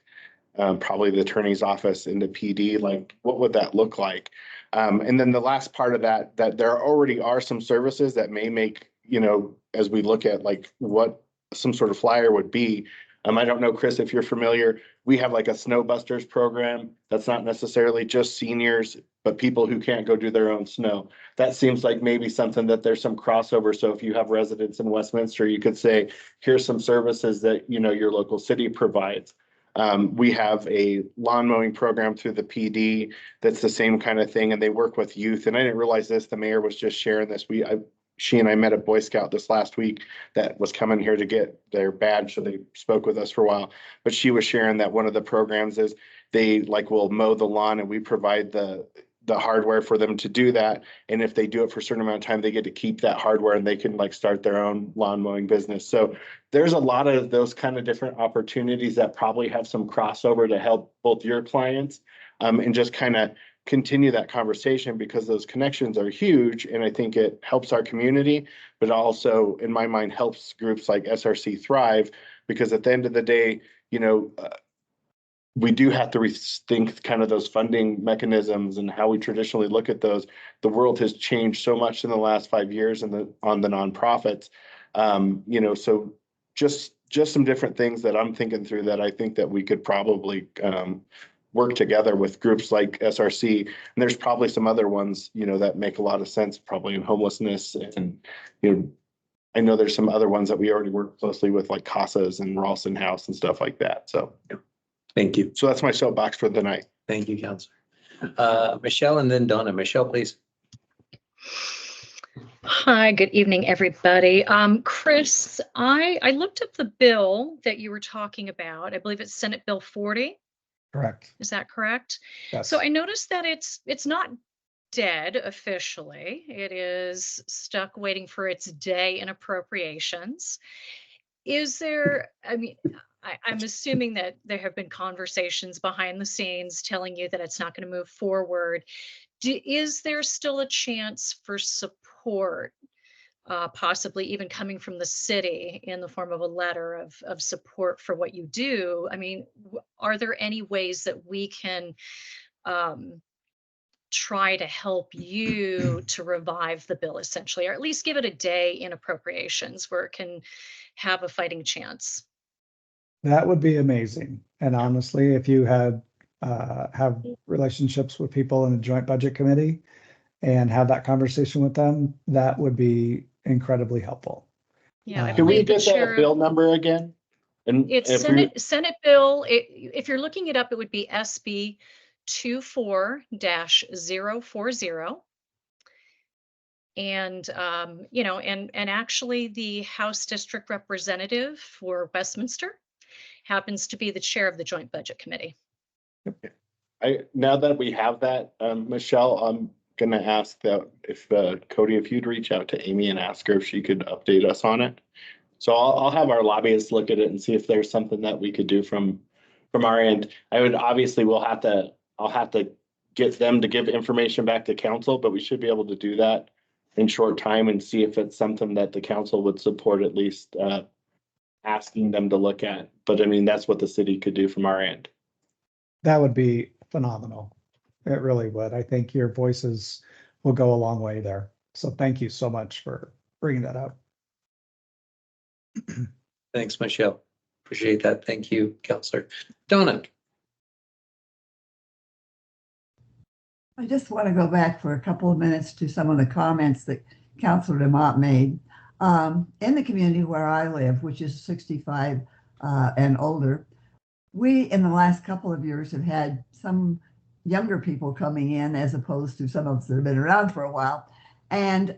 Speaker 5: probably the attorney's office in the PD, like, what would that look like? And then the last part of that there already are some services that may make, you know, as we look at like what some sort of flyer would be. I don't know, Chris, if you're familiar, we have like a Snowbusters program that's not necessarily just seniors, but people who can't go do their own snow. That seems like maybe something that there's some crossover. So if you have residents in Westminster, you could say, here's some services that, you know, your local city provides. We have a lawn mowing program through the PD that's the same kind of thing, and they work with youth. And I didn't realize this, the mayor was just sharing this. She and I met a Boy Scout this last week that was coming here to get their badge. So they spoke with us for a while, but she was sharing that one of the programs is they like will mow the lawn, and we provide the hardware for them to do that. And if they do it for a certain amount of time, they get to keep that hardware, and they can like start their own lawn mowing business. So there's a lot of those kind of different opportunities that probably have some crossover to help both your clients and just kind of continue that conversation, because those connections are huge. And I think it helps our community, but also in my mind helps groups like SRC thrive, because at the end of the day, you know, we do have to rethink kind of those funding mechanisms and how we traditionally look at those. The world has changed so much in the last 5 years on the nonprofits, you know, so just some different things that I'm thinking through that I think that we could probably work together with groups like SRC. And there's probably some other ones, you know, that make a lot of sense, probably in homelessness. And, you know, I know there's some other ones that we already work closely with, like CASAs and Ralston House and stuff like that. So, yeah.
Speaker 1: Thank you.
Speaker 5: So that's my soapbox for the night.
Speaker 1: Thank you, Counselor. Michelle and then Donna. Michelle, please.
Speaker 9: Hi, good evening, everybody. Chris, I looked up the bill that you were talking about. I believe it's Senate Bill 40.
Speaker 10: Correct.
Speaker 9: Is that correct?
Speaker 10: Yes.
Speaker 9: So I noticed that it's not dead officially. It is stuck waiting for its day in appropriations. Is there, I mean, I'm assuming that there have been conversations behind the scenes telling you that it's not going to move forward. Is there still a chance for support, possibly even coming from the city in the form of a letter of support for what you do? I mean, are there any ways that we can try to help you to revive the bill essentially, or at least give it a day in appropriations where it can have a fighting chance?
Speaker 10: That would be amazing. And honestly, if you had have relationships with people in the joint budget committee and have that conversation with them, that would be incredibly helpful.
Speaker 9: Yeah, I
Speaker 5: Can we
Speaker 9: believe the
Speaker 5: get that
Speaker 9: chair.
Speaker 5: bill number again? And
Speaker 9: It's
Speaker 5: if we,
Speaker 9: Senate Bill. If you're looking it up, it would be SB 24-040. And you know, and actually the House District Representative for Westminster happens to be the chair of the Joint Budget Committee.
Speaker 5: now that we have that, Michelle, I'm gonna ask that if Cody, if you'd reach out to Amy and ask her if she could update us on it. So I'll have our lobbyists look at it and see if there's something that we could do from our end. I would obviously I'll have to get them to give information back to council, but we should be able to do that in short time and see if it's something that the council would support, at least asking them to look at. But I mean, that's what the city could do from our end.
Speaker 10: That would be phenomenal. It really would. I think your voices will go a long way there. So thank you so much for bringing that up.
Speaker 1: Thanks, Michelle. Appreciate that. Thank you, Counselor. Donna.
Speaker 11: I just want to go back for a couple of minutes to some of the comments that Councilor DeMott made. In the community where I live, which is 65 and older, we in the last couple of years have had some younger people coming in as opposed to some of us that have been around for a while. And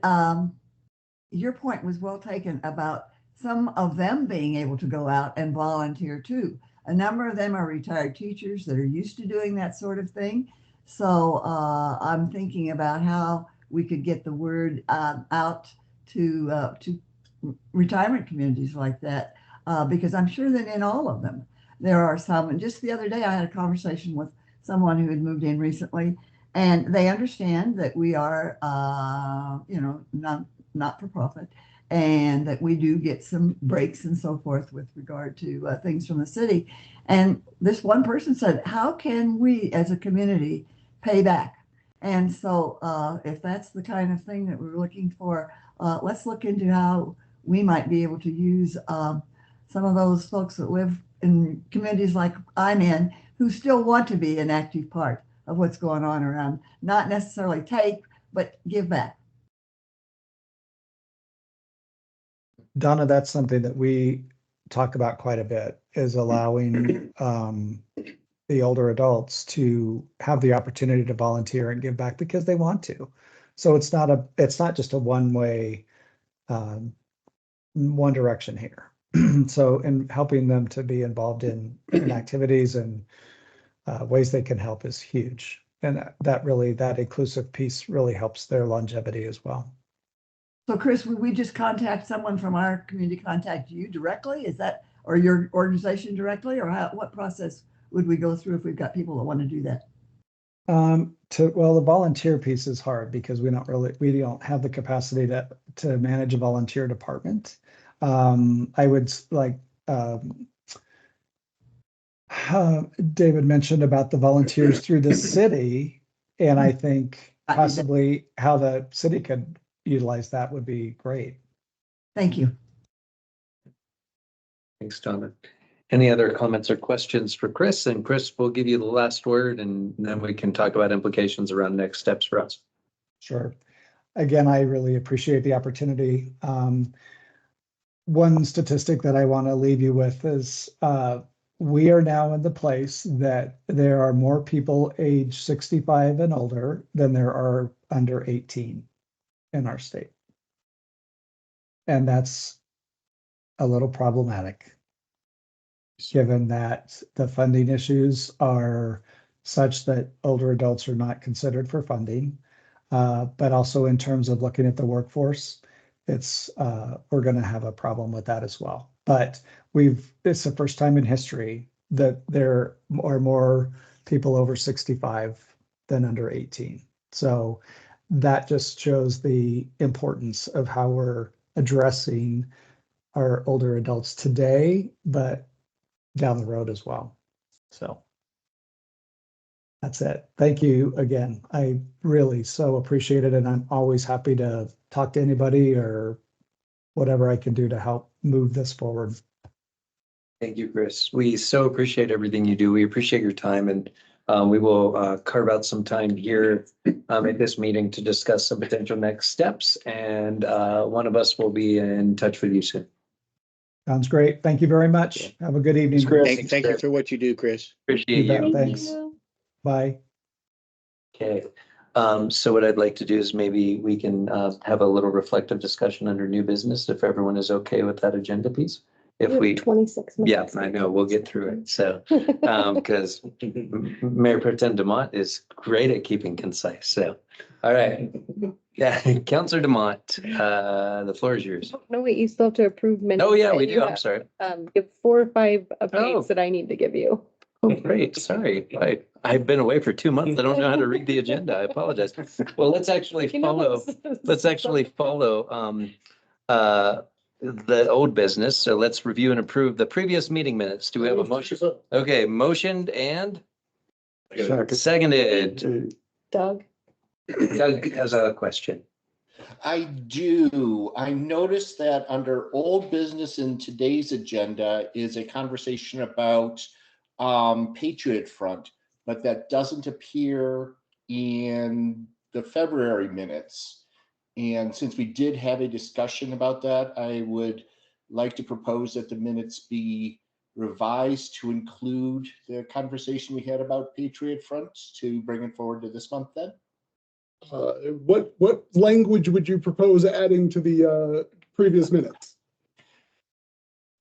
Speaker 11: your point was well taken about some of them being able to go out and volunteer too. A number of them are retired teachers that are used to doing that sort of thing. So I'm thinking about how we could get the word out to retirement communities like that, because I'm sure that in all of them, there are some. And just the other day, I had a conversation with someone who had moved in recently, and they understand that we are, not for profit, and that we do get some breaks and so forth with regard to things from the city. And this one person said, how can we as a community pay back? And so if that's the kind of thing that we're looking for, let's look into how we might be able to use some of those folks that live in communities like I'm in, who still want to be an active part of what's going on around, not necessarily take, but give back.
Speaker 10: Donna, that's something that we talk about quite a bit, is allowing the older adults to have the opportunity to volunteer and give back because they want to. So it's not just a one-way, one direction here. So in helping them to be involved in activities and ways they can help is huge. And that inclusive piece really helps their longevity as well.
Speaker 11: So Chris, would we just contact someone from our community, contact you directly? Is that, or your organization directly, or what process would we go through if we've got people that want to do that?
Speaker 10: Well, the volunteer piece is hard because we don't have the capacity to manage a volunteer department. I would like David mentioned about the volunteers through the city, and I think possibly how the city could utilize that would be great.
Speaker 11: Thank you.
Speaker 1: Thanks, Donna. Any other comments or questions for Chris? And Chris, we'll give you the last word, and then we can talk about implications around next steps for us.
Speaker 10: Sure. Again, I really appreciate the opportunity. One statistic that I want to leave you with is we are now in the place that there are more people age 65 and older than there are under 18 in our state. And that's a little problematic. given that the funding issues are such that older adults are not considered for funding. But also in terms of looking at the workforce, we're going to have a problem with that as well. But it's the first time in history that there are more people over 65 than under 18. So that just shows the importance of how we're addressing our older adults today, but down the road as well. So that's it. Thank you again. I really so appreciate it. And I'm always happy to talk to anybody or whatever I can do to help move this forward.
Speaker 1: Thank you, Chris. We so appreciate everything you do. We appreciate your time, and we will carve out some time here at this meeting to discuss some potential next steps. And one of us will be in touch with you soon.
Speaker 10: Sounds great. Thank you very much. Have a good evening.
Speaker 2: Thank you for what you do, Chris.
Speaker 1: Appreciate
Speaker 10: You bet.
Speaker 1: you.
Speaker 10: Thanks. Bye.
Speaker 1: Okay. So what I'd like to do is maybe we can have a little reflective discussion under new business, if everyone is okay with that agenda piece. If we
Speaker 7: 26 minutes.
Speaker 1: Yeah, I know, we'll get through it. So, because Mayor Pro Tem Demont is great at keeping concise. So, all right. Yeah, Councilor Demont, the floor is yours.
Speaker 7: No, wait, you still have to approve minutes.
Speaker 1: Oh, yeah, we
Speaker 7: and
Speaker 1: do.
Speaker 7: you
Speaker 1: I'm sorry.
Speaker 7: You have 4 or 5 updates
Speaker 1: Oh.
Speaker 7: that I need to give you.
Speaker 1: Oh, great. Sorry. I've been away for 2 months. I don't know how to read the agenda. I apologize. Well, let's actually follow the old business. So let's review and approve the previous meeting minutes. Do we have a motion? Okay, motioned and seconded.
Speaker 7: Doug?
Speaker 1: Doug has a question.
Speaker 4: I do. I noticed that under old business in today's agenda is a conversation about Patriot Front, but that doesn't appear in the February minutes. And since we did have a discussion about that, I would like to propose that the minutes be revised to include the conversation we had about Patriot Front to bring it forward to this month then.
Speaker 13: What language would you propose adding to the previous minutes?
Speaker 7: Oh,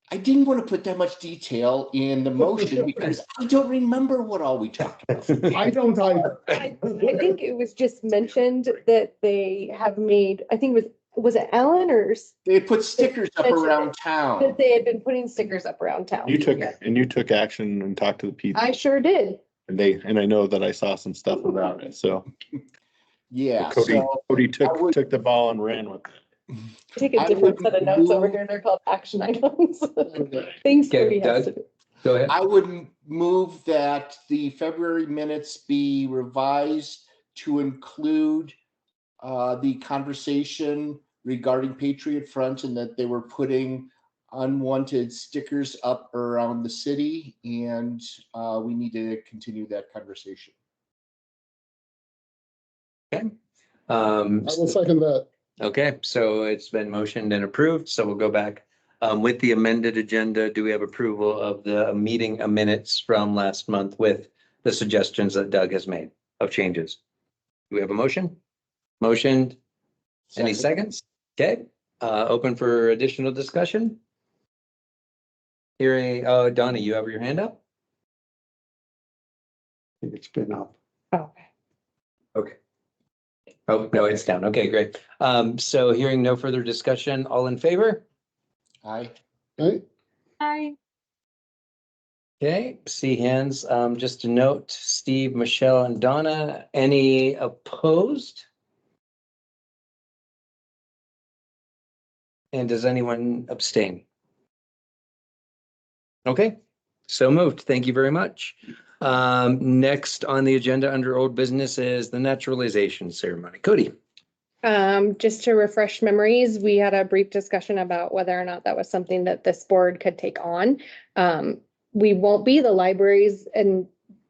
Speaker 4: I didn't want to put that much detail in the motion because I don't remember what all we talked about.
Speaker 13: I don't either.
Speaker 7: I think it was just mentioned that they have made, I think was it Alan or
Speaker 4: They had put stickers up around town.
Speaker 7: that they had been putting stickers up around town.
Speaker 5: You took action and talked to the people.
Speaker 7: I sure did.
Speaker 5: And I know that I saw some stuff about it. So
Speaker 4: Yeah.
Speaker 5: Cody took the ball and ran with it.
Speaker 7: Take a different set of notes over here. They're called action items. Things Cody has to do.
Speaker 1: Go ahead.
Speaker 4: I would move that the February minutes be revised to include the conversation regarding Patriot Front and that they were putting unwanted stickers up around the city, and we need to continue that conversation.
Speaker 1: Okay.
Speaker 13: I will second that.
Speaker 1: Okay, so it's been motioned and approved, so we'll go back with the amended agenda. Do we have approval of the meeting minutes from last month with the suggestions that Doug has made of changes? Do we have a motion? Motioned. Any seconds? Okay, open for additional discussion. Hearing, oh, Donnie, you have your hand up?
Speaker 8: I think it's been up.
Speaker 7: Oh.
Speaker 1: Okay. Oh, no, it's down. Okay, great. So hearing no further discussion, all in favor?
Speaker 4: Aye.
Speaker 13: Right?
Speaker 7: Hi.
Speaker 1: Okay, see hands. Just a note, Steve, Michelle, and Donna, any opposed? And does anyone abstain? Okay, so moved. Thank you very much. Next on the agenda under old business is the naturalization ceremony. Cody.
Speaker 7: Just to refresh memories, we had a brief discussion about whether or not that was something that this board could take on. We won't be the libraries, and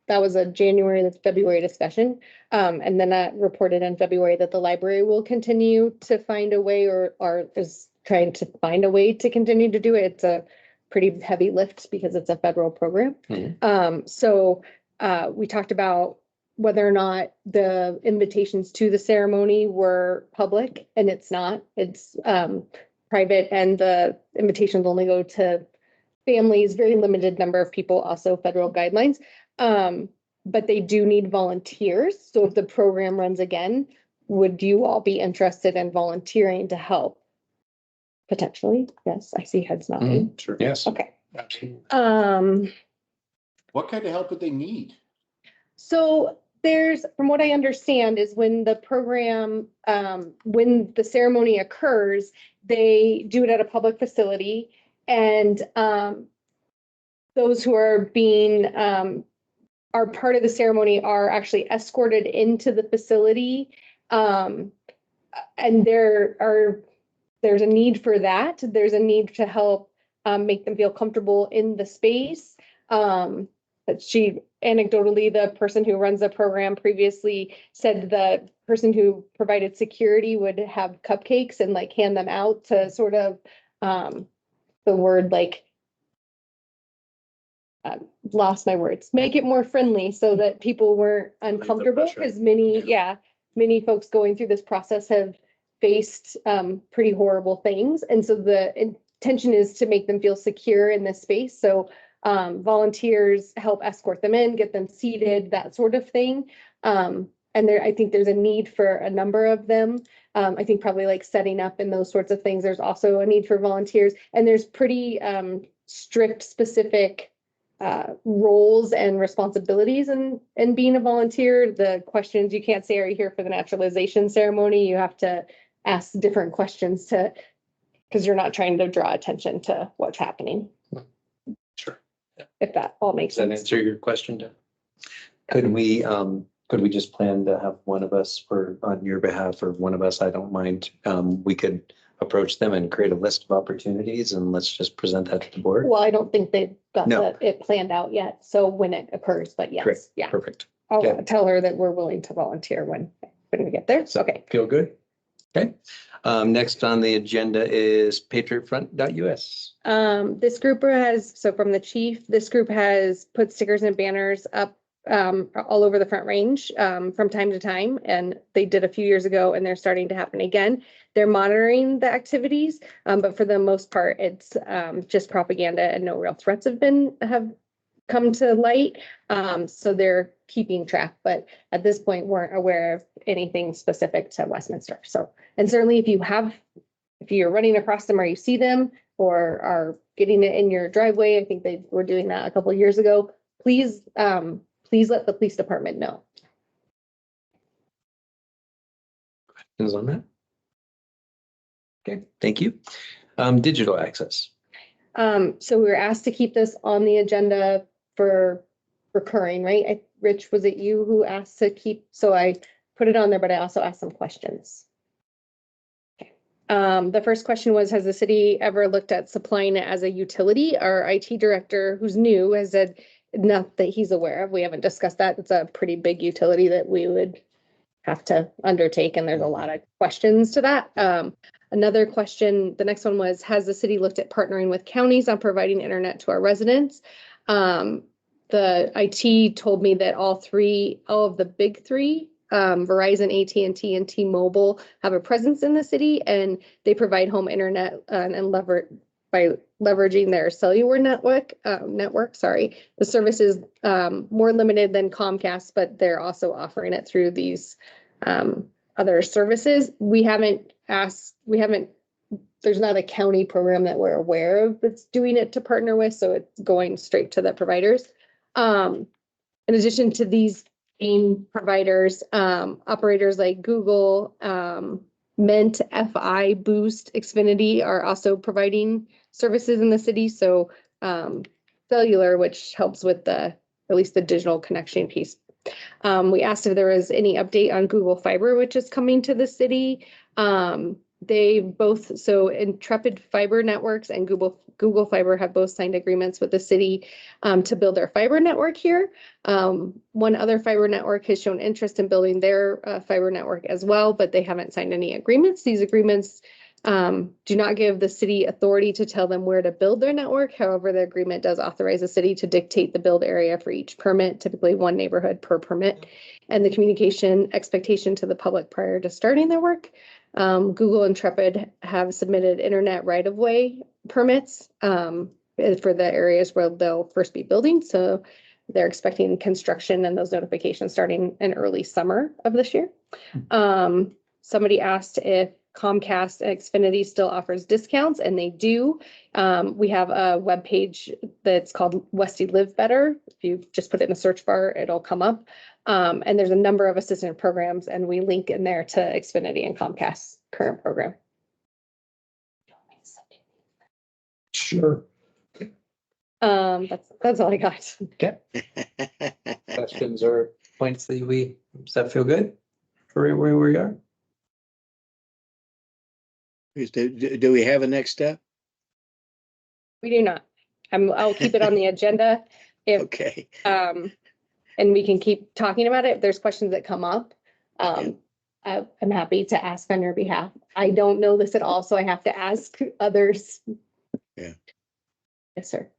Speaker 7: that was a January to February discussion. And then that reported in February that the library will continue to find a way or is trying to find a way to continue to do it. It's a pretty heavy lift because it's a federal program. So we talked about whether or not the invitations to the ceremony were public, and it's not. It's private, and the invitations only go to families, very limited number of people, also federal guidelines. But they do need volunteers. So if the program runs again, would you all be interested in volunteering to help? Potentially, yes, I see heads nodding.
Speaker 4: Sure.
Speaker 1: Yes.
Speaker 7: Okay.
Speaker 1: Absolutely.
Speaker 4: What kind of help would they need?
Speaker 7: So there's, from what I understand, is when the program, when the ceremony occurs, they do it at a public facility, and those who are being are part of the ceremony are actually escorted into the facility, and there's a need for that. There's a need to help make them feel comfortable in the space. But anecdotally, the person who runs the program previously said the person who provided security would have cupcakes and like hand them out to sort of the word like lost my words, make it more friendly so that people weren't uncomfortable, because many folks going through this process have faced pretty horrible things. And so the intention is to make them feel secure in this space. So volunteers help escort them in, get them seated, that sort of thing. And I think there's a need for a number of them. I think probably like setting up and those sorts of things. There's also a need for volunteers, and there's pretty strict, specific roles and responsibilities in being a volunteer. The questions you can't say, are you here for the naturalization ceremony? You have to ask different questions because you're not trying to draw attention to what's happening.
Speaker 1: Sure.
Speaker 7: If that all makes
Speaker 1: Does that
Speaker 7: sense.
Speaker 1: answer your question, Doug? Could we just plan to have one of us on your behalf, or one of us, I don't mind, we could approach them and create a list of opportunities, and let's just present that to the board?
Speaker 7: Well, I don't think they've got
Speaker 1: No.
Speaker 7: it planned out yet. So when it occurs, but yes,
Speaker 1: Great.
Speaker 7: yeah.
Speaker 1: Perfect.
Speaker 7: I'll
Speaker 1: Okay.
Speaker 7: tell her that we're willing to volunteer when we get there.
Speaker 1: So,
Speaker 7: Okay.
Speaker 1: feel good? Okay. Next on the agenda is patriotfront.us.
Speaker 7: This group so from the chief, this group has put stickers and banners up all over the Front Range from time to time, and they did a few years ago, and they're starting to happen again. They're monitoring the activities, but for the most part, it's just propaganda, and no real threats have come to light. So they're keeping track, but at this point weren't aware of anything specific to Westminster. So, and certainly if you're running across them or you see them or are getting it in your driveway, I think they were doing that a couple of years ago, please let the police department know.
Speaker 1: Questions on that? Okay, thank you. Digital access.
Speaker 7: So we were asked to keep this on the agenda for recurring, right? Rich, was it you who asked to keep? So I put it on there, but I also asked some questions. Okay. The first question was, has the city ever looked at supplying it as a utility? Our IT director, who's new, has said not that he's aware of. We haven't discussed that. It's a pretty big utility that we would have to undertake, and there's a lot of questions to that. Another question, the next one was, has the city looked at partnering with counties on providing internet to our residents? The IT told me that all of the big three, Verizon, AT&T, and T-Mobile, have a presence in the city, and they provide home internet by leveraging their cellular network. The service is more limited than Comcast, but they're also offering it through these other services. There's not a county program that we're aware of that's doing it to partner with, so it's going straight to the providers. In addition to these AIM providers, operators like Google, Mint, FI, Boost, Xfinity are also providing services in the city. So cellular, which helps with at least the digital connection piece. We asked if there was any update on Google Fiber, which is coming to the city. Intrepid Fiber Networks and Google Fiber have both signed agreements with the city to build their fiber network here. One other fiber network has shown interest in building their fiber network as well, but they haven't signed any agreements. These agreements do not give the city authority to tell them where to build their network. However, the agreement does authorize the city to dictate the build area for each permit, typically one neighborhood per permit, and the communication expectation to the public prior to starting their work. Google and Intrepid have submitted internet right-of-way permits. for the areas where they'll first be building. So they're expecting construction and those notifications starting in early summer of this year. Somebody asked if Comcast and Xfinity still offers discounts, and they do. We have a webpage that's called Westy Live Better. If you just put it in the search bar, it'll come up. And there's a number of assistance programs, and we link in there to Xfinity and Comcast's current program.
Speaker 13: Sure.
Speaker 7: That's all I got.
Speaker 1: Okay. Questions or points that does that feel good for where we are?
Speaker 2: Do we have a next step?
Speaker 7: We do not. I'll keep it on the agenda if,
Speaker 2: Okay.
Speaker 7: and we can keep talking about it. If there's questions that come up, I'm happy to ask on your behalf. I don't know this at all, so I have to ask others.
Speaker 2: Yeah.
Speaker 7: Yes, sir.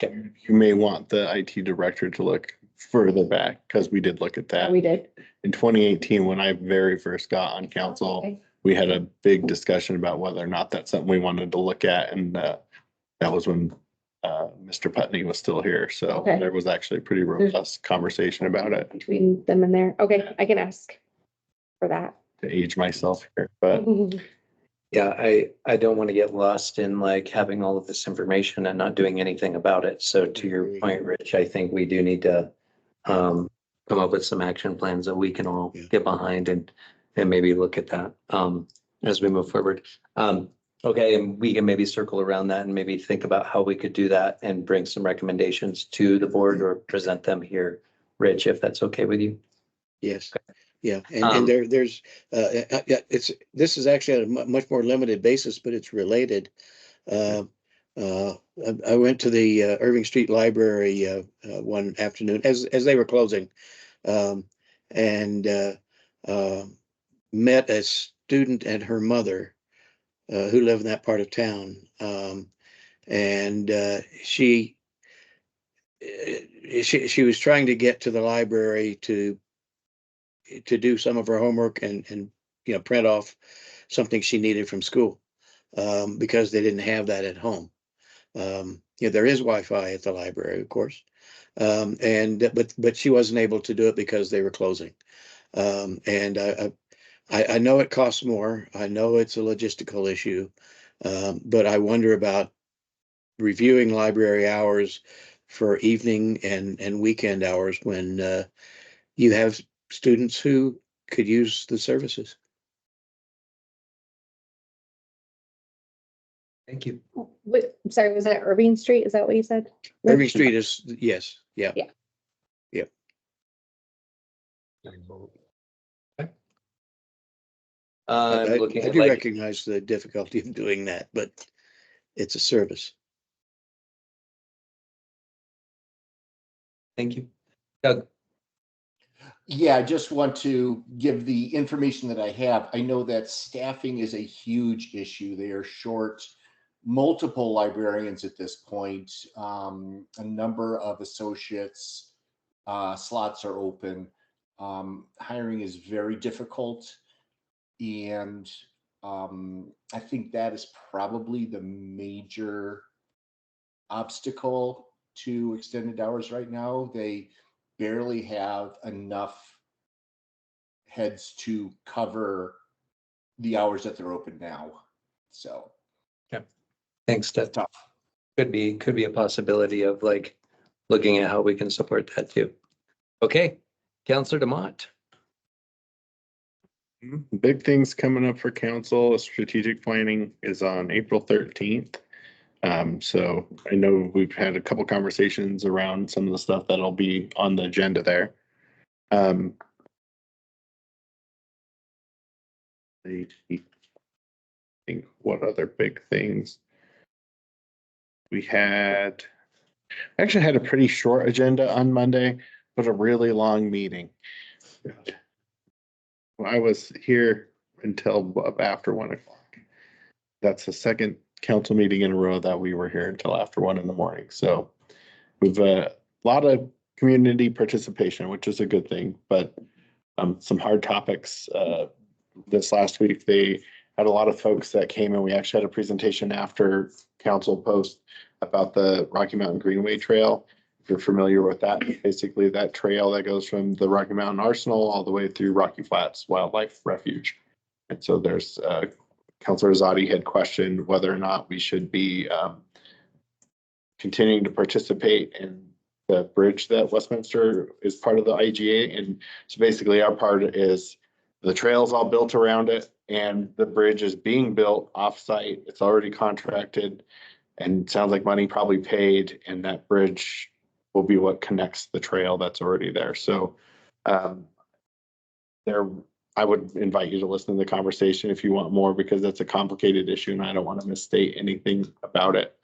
Speaker 5: You may want the IT director to look further back, because we did look at that.
Speaker 7: We did.
Speaker 5: In 2018, when I very first got on council,
Speaker 7: Okay.
Speaker 5: we had a big discussion about whether or not that's something we wanted to look at. And that was when Mr. Putney was still here. So
Speaker 7: Okay.
Speaker 5: there was actually a pretty robust conversation about it.
Speaker 7: Between them and there. Okay, I can ask for that.
Speaker 5: To age myself here, but
Speaker 1: Yeah, I don't want to get lost in like having all of this information and not doing anything about it. So to your point, Rich, I think we do need to come up with some action plans that we can all get behind and maybe look at that as we move forward. Okay, and we can maybe circle around that and maybe think about how we could do that and bring some recommendations to the board or present them here, Rich, if that's okay with you.
Speaker 2: Yes. Yeah, and there's this is actually on a much more limited basis, but it's related. I went to the Irving Street Library one afternoon as they were closing, and met a student and her mother who live in that part of town, and she was trying to get to the library to do some of her homework and print off something she needed from school, because they didn't have that at home. There is Wi-Fi at the library, of course, but she wasn't able to do it because they were closing. And I know it costs more. I know it's a logistical issue, but I wonder about reviewing library hours for evening and weekend hours when you have students who could use the services.
Speaker 1: Thank you.
Speaker 7: Wait, I'm sorry, was that Irving Street? Is that what you said?
Speaker 2: Irving Street is, yes, yeah.
Speaker 7: Yeah.
Speaker 2: Yep.
Speaker 1: I'm looking
Speaker 2: I
Speaker 1: at
Speaker 2: do
Speaker 1: like,
Speaker 2: recognize the difficulty of doing that, but it's a service.
Speaker 1: thank you. Doug.
Speaker 4: Yeah, I just want to give the information that I have. I know that staffing is a huge issue. They are short multiple librarians at this point. A number of associates slots are open. Hiring is very difficult. And I think that is probably the major obstacle to extended hours right now. They barely have enough heads to cover the hours that they're open now. So
Speaker 1: yeah, thanks, Doug.
Speaker 4: tough.
Speaker 1: Could be a possibility of like looking at how we can support that too. Okay, Councillor Demott.
Speaker 5: big things coming up for council. Strategic planning is on April 13th. So I know we've had a couple conversations around some of the stuff that'll be on the agenda there. I think what other big things we had. Actually had a pretty short agenda on Monday, but a really long meeting. I was here until after 1 o'clock. That's the second council meeting in a row that we were here until after 1 in the morning. So we've a lot of community participation, which is a good thing, but some hard topics. This last week, they had a lot of folks that came, and we actually had a presentation after council post about the Rocky Mountain Greenway Trail. If you're familiar with that, basically that trail that goes from the Rocky Mountain Arsenal all the way through Rocky Flats Wildlife Refuge. And so there's Councilor Zadi had questioned whether or not we should be continuing to participate in the bridge that Westminster is part of the IGA. And so basically our part is the trail's all built around it and the bridge is being built offsite. It's already contracted and sounds like money probably paid, and that bridge will be what connects the trail that's already there. So I would invite you to listen to the conversation if you want more, because that's a complicated issue and I don't want to misstate anything about it.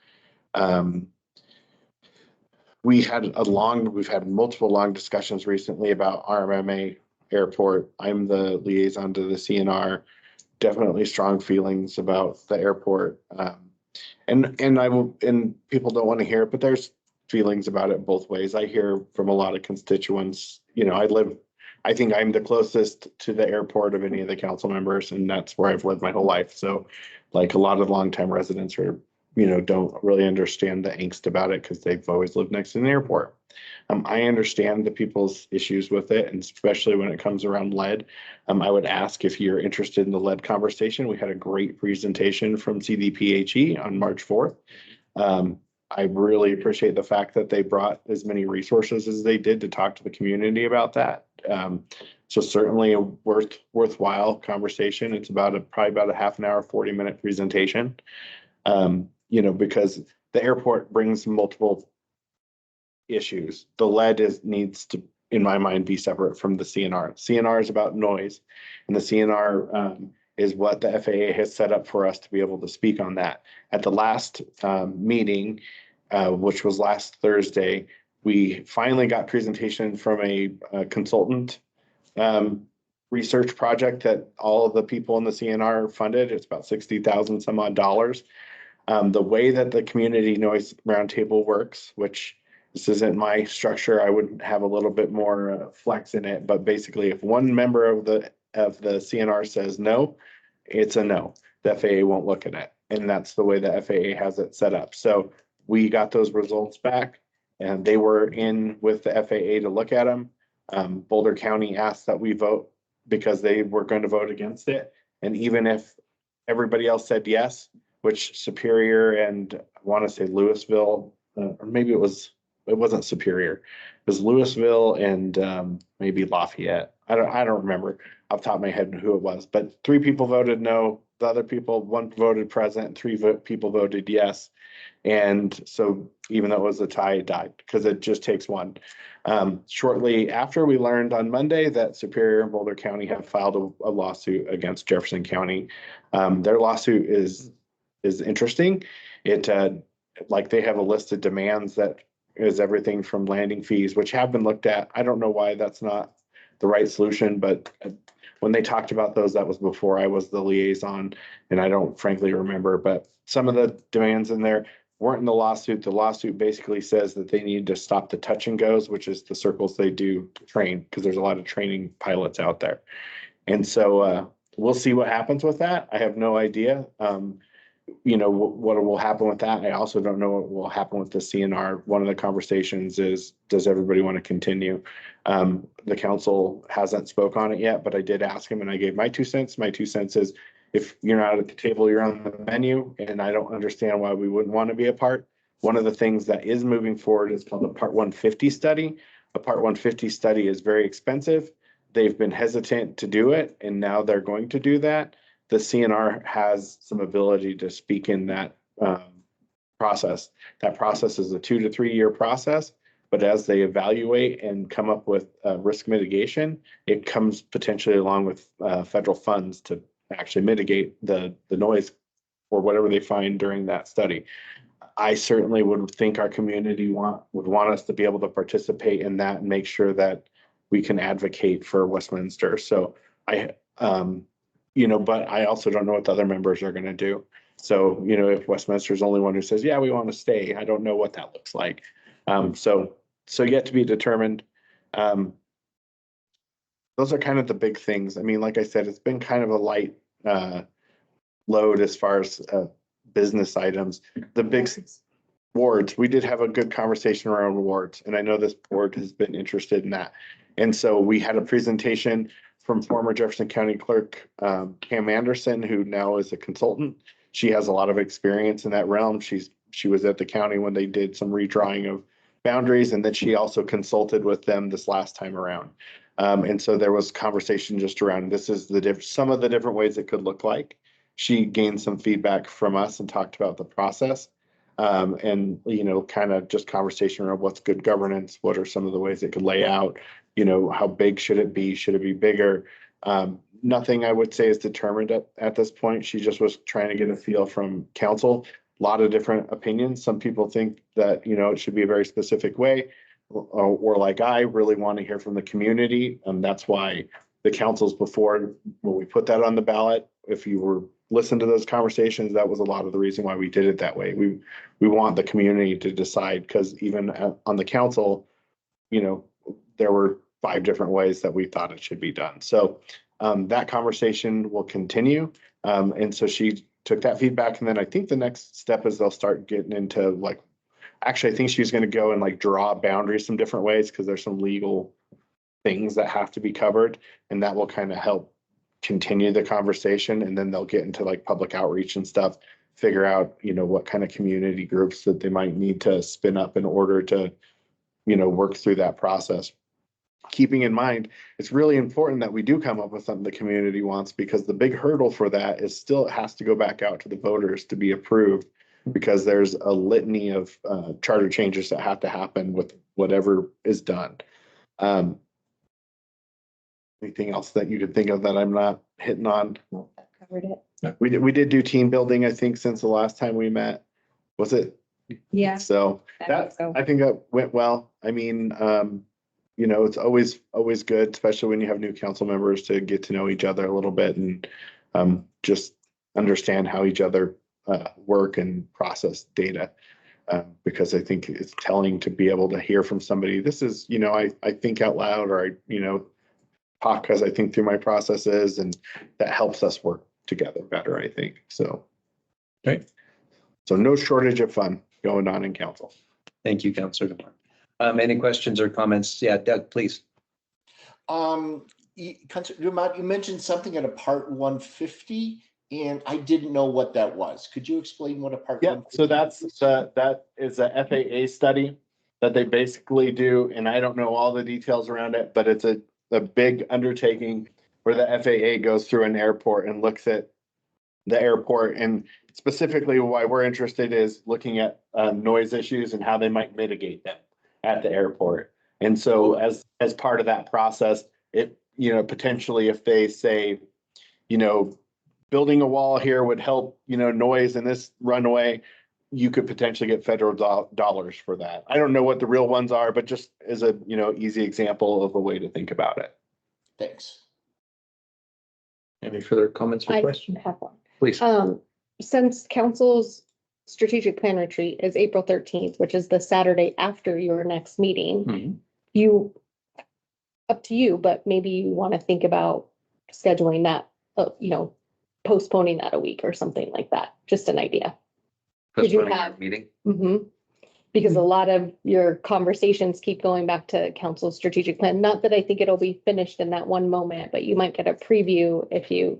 Speaker 5: We've had multiple long discussions recently about RMMA Airport. I'm the liaison to the CNR. Definitely strong feelings about the airport. And people don't want to hear it, but there's feelings about it both ways. I hear from a lot of constituents. I think I'm the closest to the airport of any of the council members, and that's where I've lived my whole life. So like a lot of longtime residents don't really understand the angst about it because they've always lived next to an airport. I understand the people's issues with it, and especially when it comes around lead. I would ask if you're interested in the lead conversation. We had a great presentation from CDPHE on March 4th. I really appreciate the fact that they brought as many resources as they did to talk to the community about that. So certainly a worthwhile conversation. It's probably about a half an hour, 40-minute presentation. Because the airport brings multiple issues. The lead needs to, in my mind, be separate from the CNR. CNR is about noise, and the CNR is what the FAA has set up for us to be able to speak on that. At the last meeting, which was last Thursday, we finally got presentation from a consultant research project that all of the people in the CNR funded. It's about $60,000 some odd dollars. The way that the community noise roundtable works, which this isn't my structure, I would have a little bit more flex in it. But basically, if one member of the CNR says no, it's a no. The FAA won't look at it, and that's the way the FAA has it set up. So we got those results back, and they were in with the FAA to look at them. Boulder County asked that we vote because they were going to vote against it, and even if everybody else said yes, which Superior and I want to say Louisville, or maybe it wasn't Superior. It was Louisville and maybe Lafayette. I don't remember off the top of my head who it was, but 3 people voted no. The other people, 1 voted present, 3 people voted yes. And so even though it was a tie, it died because it just takes 1. Shortly after, we learned on Monday that Superior and Boulder County have filed a lawsuit against Jefferson County. Their lawsuit is interesting. They have a list of demands that is everything from landing fees, which have been looked at. I don't know why that's not the right solution, but when they talked about those, that was before I was the liaison, and I don't frankly remember, but some of the demands in there weren't in the lawsuit. The lawsuit basically says that they need to stop the touch and goes, which is the circles they do to train, because there's a lot of training pilots out there. And so we'll see what happens with that. I have no idea. What will happen with that. I also don't know what will happen with the CNR. One of the conversations is, does everybody want to continue? The council hasn't spoke on it yet, but I did ask him and I gave my 2 cents. My 2 cents is, if you're not at the table, you're on the menu, and I don't understand why we wouldn't want to be a part. One of the things that is moving forward is called the Part 150 study. A Part 150 study is very expensive. They've been hesitant to do it, and now they're going to do that. The CNR has some ability to speak in that process. That process is a 2 to 3 year process, but as they evaluate and come up with risk mitigation, it comes potentially along with federal funds to actually mitigate the noise or whatever they find during that study. I certainly would think our community would want us to be able to participate in that and make sure that we can advocate for Westminster. So but I also don't know what the other members are going to do. So, if Westminster's the only one who says, yeah, we want to stay, I don't know what that looks like. So yet to be determined. Those are kind of the big things. I mean, like I said, it's been kind of a light load as far as business items. The big wards, we did have a good conversation around wards, and I know this board has been interested in that. And so we had a presentation from former Jefferson County Clerk Cam Anderson, who now is a consultant. She has a lot of experience in that realm. She was at the county when they did some redrawing of boundaries, and then she also consulted with them this last time around. And so there was conversation just around this is some of the different ways it could look like. She gained some feedback from us and talked about the process. And, kind of just conversation around what's good governance, what are some of the ways it could lay out, how big should it be? Should it be bigger? Nothing I would say is determined at this point. She just was trying to get a feel from council. A lot of different opinions. Some people think that, it should be a very specific way, or like I really want to hear from the community. And that's why the councils before, when we put that on the ballot, if you were listen to those conversations, that was a lot of the reason why we did it that way. We want the community to decide, because even on the council, there were 5 different ways that we thought it should be done. So that conversation will continue. And so she took that feedback. And then I think the next step is they'll start getting into actually, I think she's going to go and draw boundaries some different ways, because there's some legal things that have to be covered, and that will kind of help continue the conversation. And then they'll get into public outreach and stuff, figure out, what kind of community groups that they might need to spin up in order to, work through that process. Keeping in mind, it's really important that we do come up with something the community wants, because the big hurdle for that is still it has to go back out to the voters to be approved, because there's a litany of charter changes that have to happen with whatever is done. Anything else that you could think of that I'm not hitting on?
Speaker 7: No, that covered it.
Speaker 5: We did do team building, I think, since the last time we met. Was it?
Speaker 7: Yeah.
Speaker 5: So I think that went well. I mean, it's always good, especially when you have new council members, to get to know each other a little bit and just understand how each other work and process data. Because I think it's telling to be able to hear from somebody. This is, I think out loud, or I, talk because I think through my processes, and that helps us work together better, I think. So,
Speaker 1: okay.
Speaker 5: So no shortage of fun going on in council.
Speaker 1: Thank you, Councilor DeMar. Any questions or comments? Yeah, Doug, please.
Speaker 4: Councilor DeMar, you mentioned something at a Part 150, and I didn't know what that was. Could you explain what a Part 150?
Speaker 5: So that is a FAA study that they basically do, and I don't know all the details around it, but it's a big undertaking where the FAA goes through an airport and looks at the airport, and specifically why we're interested is looking at noise issues and how they might mitigate them at the airport. And so as part of that process, it, potentially if they say, building a wall here would help, noise in this runway, you could potentially get federal dollars for that. I don't know what the real ones are, but just as a, easy example of a way to think about it.
Speaker 4: Thanks.
Speaker 1: Any further comments or questions?
Speaker 7: I have one.
Speaker 1: Please.
Speaker 7: Since council's strategic plan retreat is April 13th, which is the Saturday after your next meeting, up to you, but maybe you want to think about scheduling that, postponing that a week or something like that. Just an idea. Did you have
Speaker 1: meeting?
Speaker 7: Because a lot of your conversations keep going back to council's strategic plan. Not that I think it'll be finished in that one moment, but you might get a preview if you.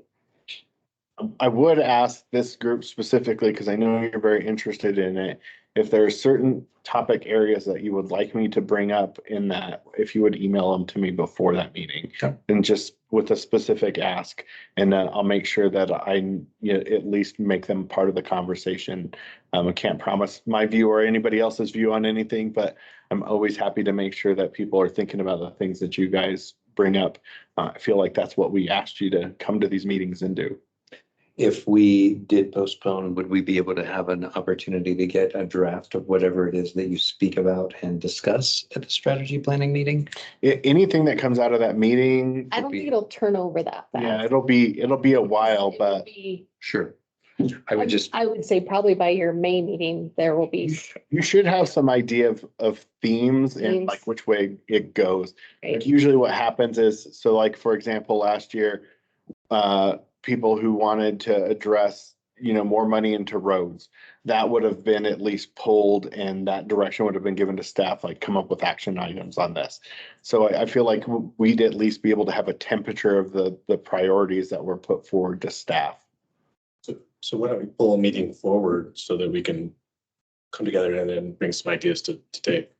Speaker 5: I would ask this group specifically, because I know you're very interested in it, if there are certain topic areas that you would like me to bring up in that, if you would email them to me before that meeting, and just with a specific ask, and I'll make sure that I at least make them part of the conversation. I can't promise my view or anybody else's view on anything, but I'm always happy to make sure that people are thinking about the things that you guys bring up. I feel like that's what we asked you to come to these meetings and do.
Speaker 1: If we did postpone, would we be able to have an opportunity to get a draft of whatever it is that you speak about and discuss at the strategy planning meeting?
Speaker 5: Anything that comes out of that meeting.
Speaker 7: I don't think it'll turn over that fast.
Speaker 5: Yeah, it'll be a while, but
Speaker 1: sure. I would
Speaker 7: say probably by your May meeting, there will be.
Speaker 5: You should have some idea of themes and like which way it goes. Right. Like usually what happens is, so like, for example, last year, people who wanted to address more money into roads, that would have been at least pulled, and that direction would have been given to staff, like come up with action items on this. So I feel like we'd at least be able to have a temperature of the priorities that were put forward to staff.
Speaker 12: So why don't we pull a meeting forward so that we can come together and then bring some ideas to take?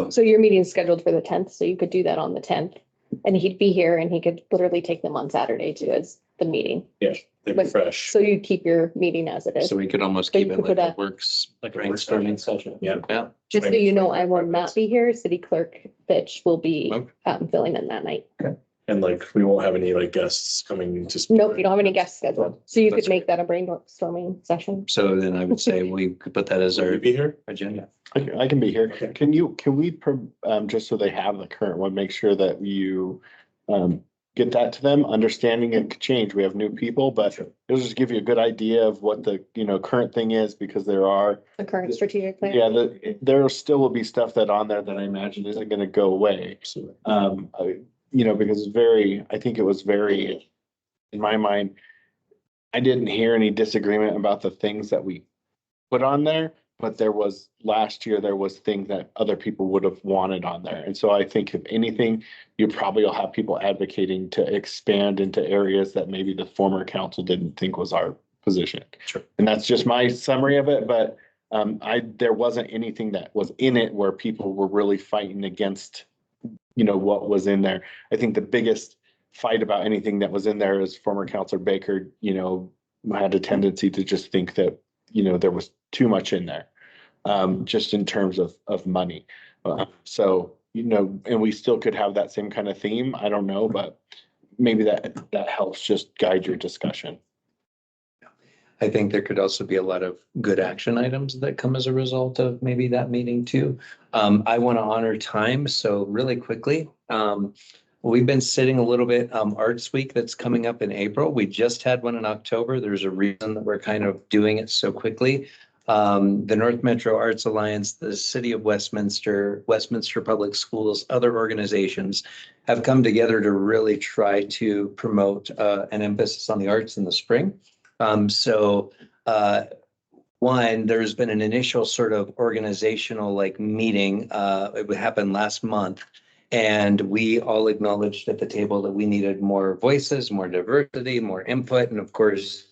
Speaker 7: So your meeting's scheduled for the 10th, so you could do that on the 10th. And he'd be here and he could literally take them on Saturday too as the meeting.
Speaker 12: Yeah, they'd be
Speaker 7: But-
Speaker 12: fresh.
Speaker 7: So you keep your meeting as it is.
Speaker 1: So we could almost
Speaker 7: So
Speaker 1: keep
Speaker 7: you
Speaker 1: it
Speaker 7: could
Speaker 1: like
Speaker 7: put
Speaker 1: a
Speaker 7: a-
Speaker 1: works,
Speaker 12: Like a
Speaker 1: brainstorming session.
Speaker 12: Yeah.
Speaker 1: Yeah.
Speaker 7: Just so you know, I will not be here. City Clerk Fitch will be
Speaker 1: Okay.
Speaker 7: filling in that night.
Speaker 12: And like, we won't have any like guests coming to speak.
Speaker 7: Nope, you don't have any guests scheduled. So you
Speaker 1: That's
Speaker 7: could make that a brainstorming session.
Speaker 1: So then I would say we could put that as
Speaker 12: Will
Speaker 1: our
Speaker 12: you be here?
Speaker 1: agenda.
Speaker 5: I can be here.
Speaker 12: Okay.
Speaker 5: Can we, just so they have the current one, make sure that you get that to them, understanding it could change. We have new people, but it'll just give you a good idea of what the, current thing is, because there are,
Speaker 7: The current strategic plan.
Speaker 5: yeah, there still will be stuff that on there that I imagine isn't gonna go away.
Speaker 12: Absolutely.
Speaker 5: Because I think it was very, in my mind, I didn't hear any disagreement about the things that we put on there, but last year, there was things that other people would have wanted on there. And so I think if anything, you probably will have people advocating to expand into areas that maybe the former council didn't think was our position.
Speaker 12: Sure.
Speaker 5: And that's just my summary of it, but there wasn't anything that was in it where people were really fighting against what was in there. I think the biggest fight about anything that was in there is former Councilor Baker, had a tendency to just think that, there was too much in there, just in terms of money. And we still could have that same kind of theme. I don't know, but maybe that helps just guide your discussion.
Speaker 1: I think there could also be a lot of good action items that come as a result of maybe that meeting too. I want to honor time, so really quickly. We've been sitting a little bit, Arts Week that's coming up in April. We just had one in October. There's a reason that we're kind of doing it so quickly. The North Metro Arts Alliance, the City of Westminster, Westminster Public Schools, other organizations have come together to really try to promote an emphasis on the arts in the spring. One, there's been an initial sort of organizational meeting. It would happen last month. And we all acknowledged at the table that we needed more voices, more diversity, more input. And of course,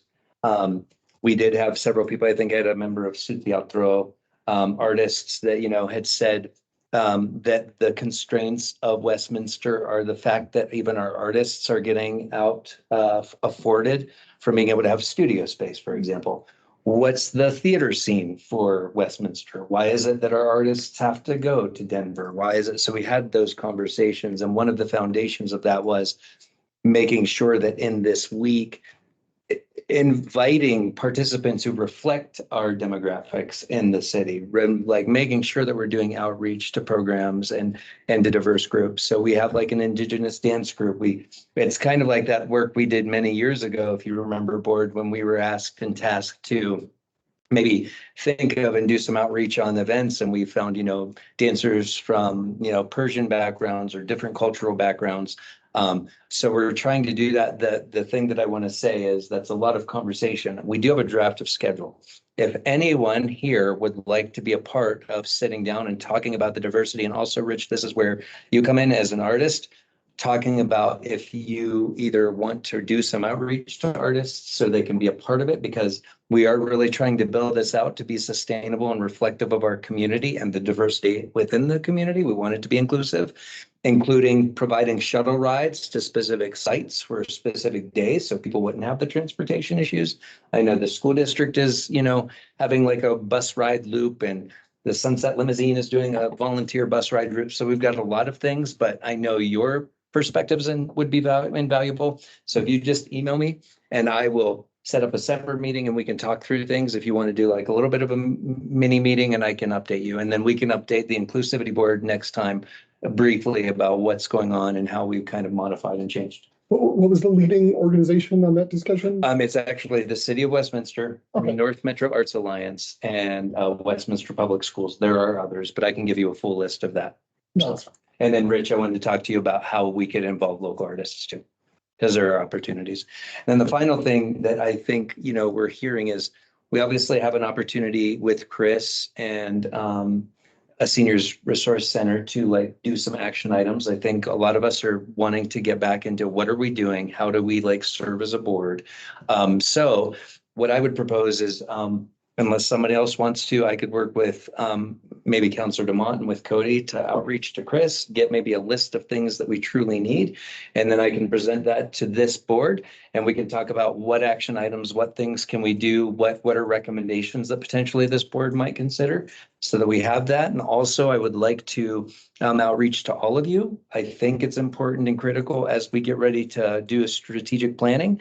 Speaker 1: we did have several people. I think I had a member of Su Teatro, artists that, had said that the constraints of Westminster are the fact that even our artists are getting out afforded from being able to have studio space, for example. What's the theater scene for Westminster? Why is it that our artists have to go to Denver? Why is it? So we had those conversations, and one of the foundations of that was making sure that in this week, inviting participants who reflect our demographics in the city, like making sure that we're doing outreach to programs and to diverse groups. So we have an Indigenous dance group. It's kind of like that work we did many years ago, if you remember, board, when we were asked and tasked to maybe think of and do some outreach on events. And we found, dancers from, Persian backgrounds or different cultural backgrounds. So we're trying to do that. The thing that I want to say is that's a lot of conversation. We do have a draft of schedule. If anyone here would like to be a part of sitting down and talking about the diversity, and also, Rich, this is where you come in as an artist, talking about if you either want to do some outreach to artists so they can be a part of it, because we are really trying to build this out to be sustainable and reflective of our community and the diversity within the community. We want it to be inclusive, including providing shuttle rides to specific sites for specific days so people wouldn't have the transportation issues. I know the school district is, having a bus ride loop, and the Sunset Limousine is doing a volunteer bus ride group. So we've got a lot of things, but I know your perspectives would be invaluable. So if you just email me, and I will set up a separate meeting and we can talk through things. If you want to do a little bit of a mini meeting, and I can update you, and then we can update the Inclusivity Board next time briefly about what's going on and how we've kind of modified and changed.
Speaker 13: What was the leading organization on that discussion?
Speaker 1: It's actually the City of Westminster,
Speaker 13: Okay.
Speaker 1: North Metro Arts Alliance, and Westminster Public Schools. There are others, but I can give you a full list of that.
Speaker 13: No, that's fine.
Speaker 1: And then, Rich, I wanted to talk to you about how we could involve local artists too. because there are opportunities. And the final thing that I think, we're hearing is we obviously have an opportunity with Chris and a seniors resource center to like do some action items. I think a lot of us are wanting to get back into what are we doing? How do we like serve as a board? So what I would propose is, unless somebody else wants to, I could work with maybe Counselor Demont and with Cody to outreach to Chris, get maybe a list of things that we truly need. And then I can present that to this board and we can talk about what action items, what things can we do, what are recommendations that potentially this board might consider so that we have that. And also I would like to outreach to all of you. I think it's important and critical as we get ready to do a strategic planning.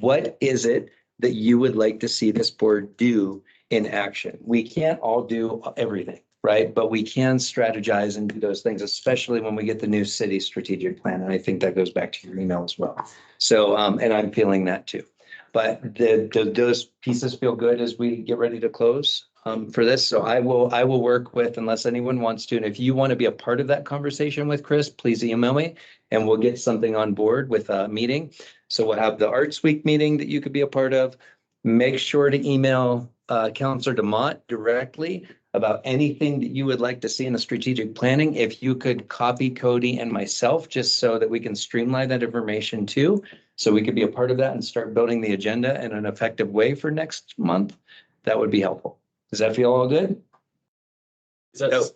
Speaker 1: What is it that you would like to see this board do in action? We can't all do everything, right? But we can strategize and do those things, especially when we get the new city strategic plan. And I think that goes back to your email as well. So, and I'm feeling that too. But those pieces feel good as we get ready to close for this. So I will work with, unless anyone wants to, and if you want to be a part of that conversation with Chris, please email me and we'll get something on board with a meeting. So we'll have the Arts Week meeting that you could be a part of. Make sure to email Counselor Demont directly about anything that you would like to see in the strategic planning. If you could copy Cody and myself, just so that we can streamline that information too. So we could be a part of that and start building the agenda in an effective way for next month. That would be helpful. Does that feel all good?
Speaker 12: Is that,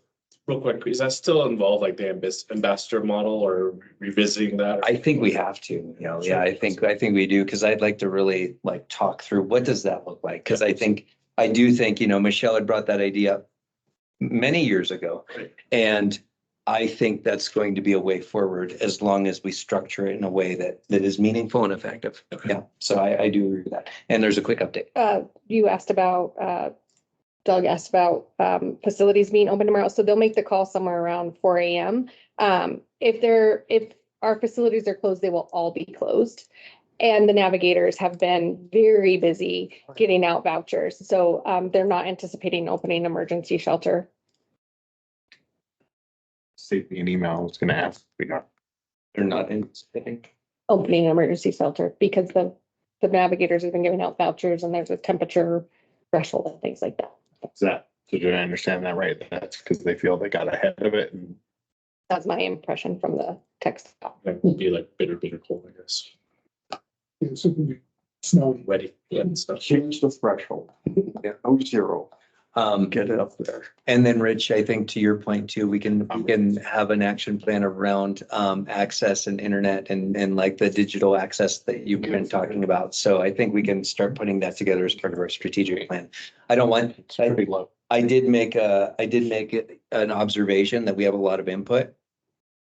Speaker 12: real quick, does that still involve like the ambassador model or revisiting that?
Speaker 1: I think we have to, yeah, I think we do, because I'd like to really like talk through what does that look like? Because I do think, Michelle had brought that idea up many years ago.
Speaker 12: Right.
Speaker 1: And I think that's going to be a way forward as long as we structure it in a way that is meaningful and effective.
Speaker 12: Okay.
Speaker 1: Yeah, so I do agree with that. And there's a quick update.
Speaker 7: You asked about, Doug asked about facilities being open tomorrow, so they'll make the call somewhere around 4 a.m. If our facilities are closed, they will all be closed. And the navigators have been very busy getting out vouchers, so they're not anticipating opening emergency shelter.
Speaker 5: Save me an email. I was gonna ask.
Speaker 1: They're not anticipating.
Speaker 7: Opening an emergency shelter because the navigators have been giving out vouchers and there's a temperature threshold and things like that.
Speaker 5: So do I understand that right? That's because they feel they got ahead of it and
Speaker 7: That's my impression from the text.
Speaker 12: That would be like bitter cold, I guess.
Speaker 13: Yeah, so it'd be snowy.
Speaker 12: Wetty, yeah, and stuff.
Speaker 8: Change the threshold. Yeah, no zero. Get it up there.
Speaker 1: And then Rich, I think to your point too, we can have an action plan around access and internet and like the digital access that you've been talking about. So I think we can start putting that together as part of our strategic plan. It's pretty low. I did make an observation that we have a lot of input.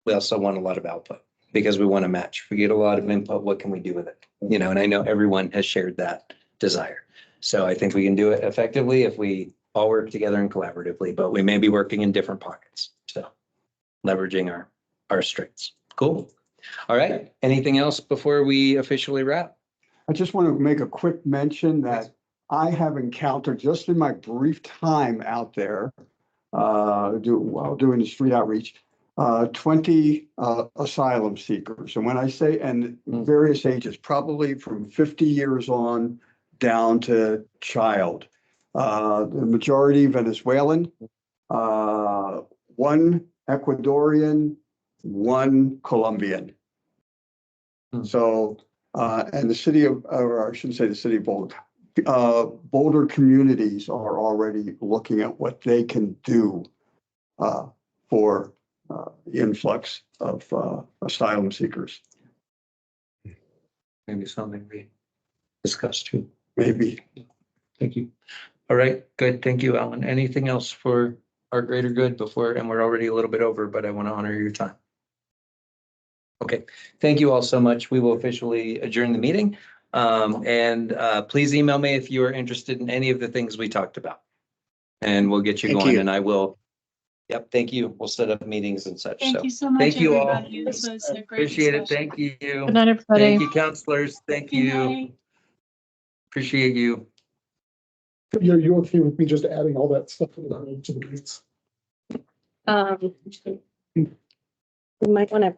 Speaker 1: We also want a lot of output because we want to match. We get a lot of input. What can we do with it? And I know everyone has shared that desire. So I think we can do it effectively if we all work together and collaboratively, but we may be working in different pockets. So leveraging our strengths. Cool. All right. Anything else before we officially wrap?
Speaker 8: I just want to make a quick mention that I have encountered just in my brief time out there, while doing the street outreach, 20 asylum seekers. And when I say, and various ages, probably from 50 years on down to child. The majority Venezuelan, one Ecuadorian, one Colombian. So, and the city of, or I shouldn't say the city of Boulder, Boulder communities are already looking at what they can do for the influx of asylum seekers.
Speaker 1: Maybe something we discussed too.
Speaker 8: Maybe.
Speaker 1: Thank you. All right, good. Thank you, Alan. Anything else for our greater good before, and we're already a little bit over, but I want to honor your time. Okay, thank you all so much. We will officially adjourn the meeting. Please email me if you are interested in any of the things we talked about. And we'll get you going and I will. Yep, thank you. We'll set up meetings and such.
Speaker 6: Thank you so much,
Speaker 1: thank you
Speaker 6: everybody.
Speaker 1: all.
Speaker 6: This was a great
Speaker 1: Appreciate it.
Speaker 6: discussion.
Speaker 1: Thank you.
Speaker 9: Good night, everybody.
Speaker 1: Thank you, counselors. Thank
Speaker 6: Good
Speaker 1: you.
Speaker 6: night.
Speaker 1: Appreciate you.
Speaker 13: Are you okay with me just adding all that stuff to the minutes?
Speaker 7: We might want to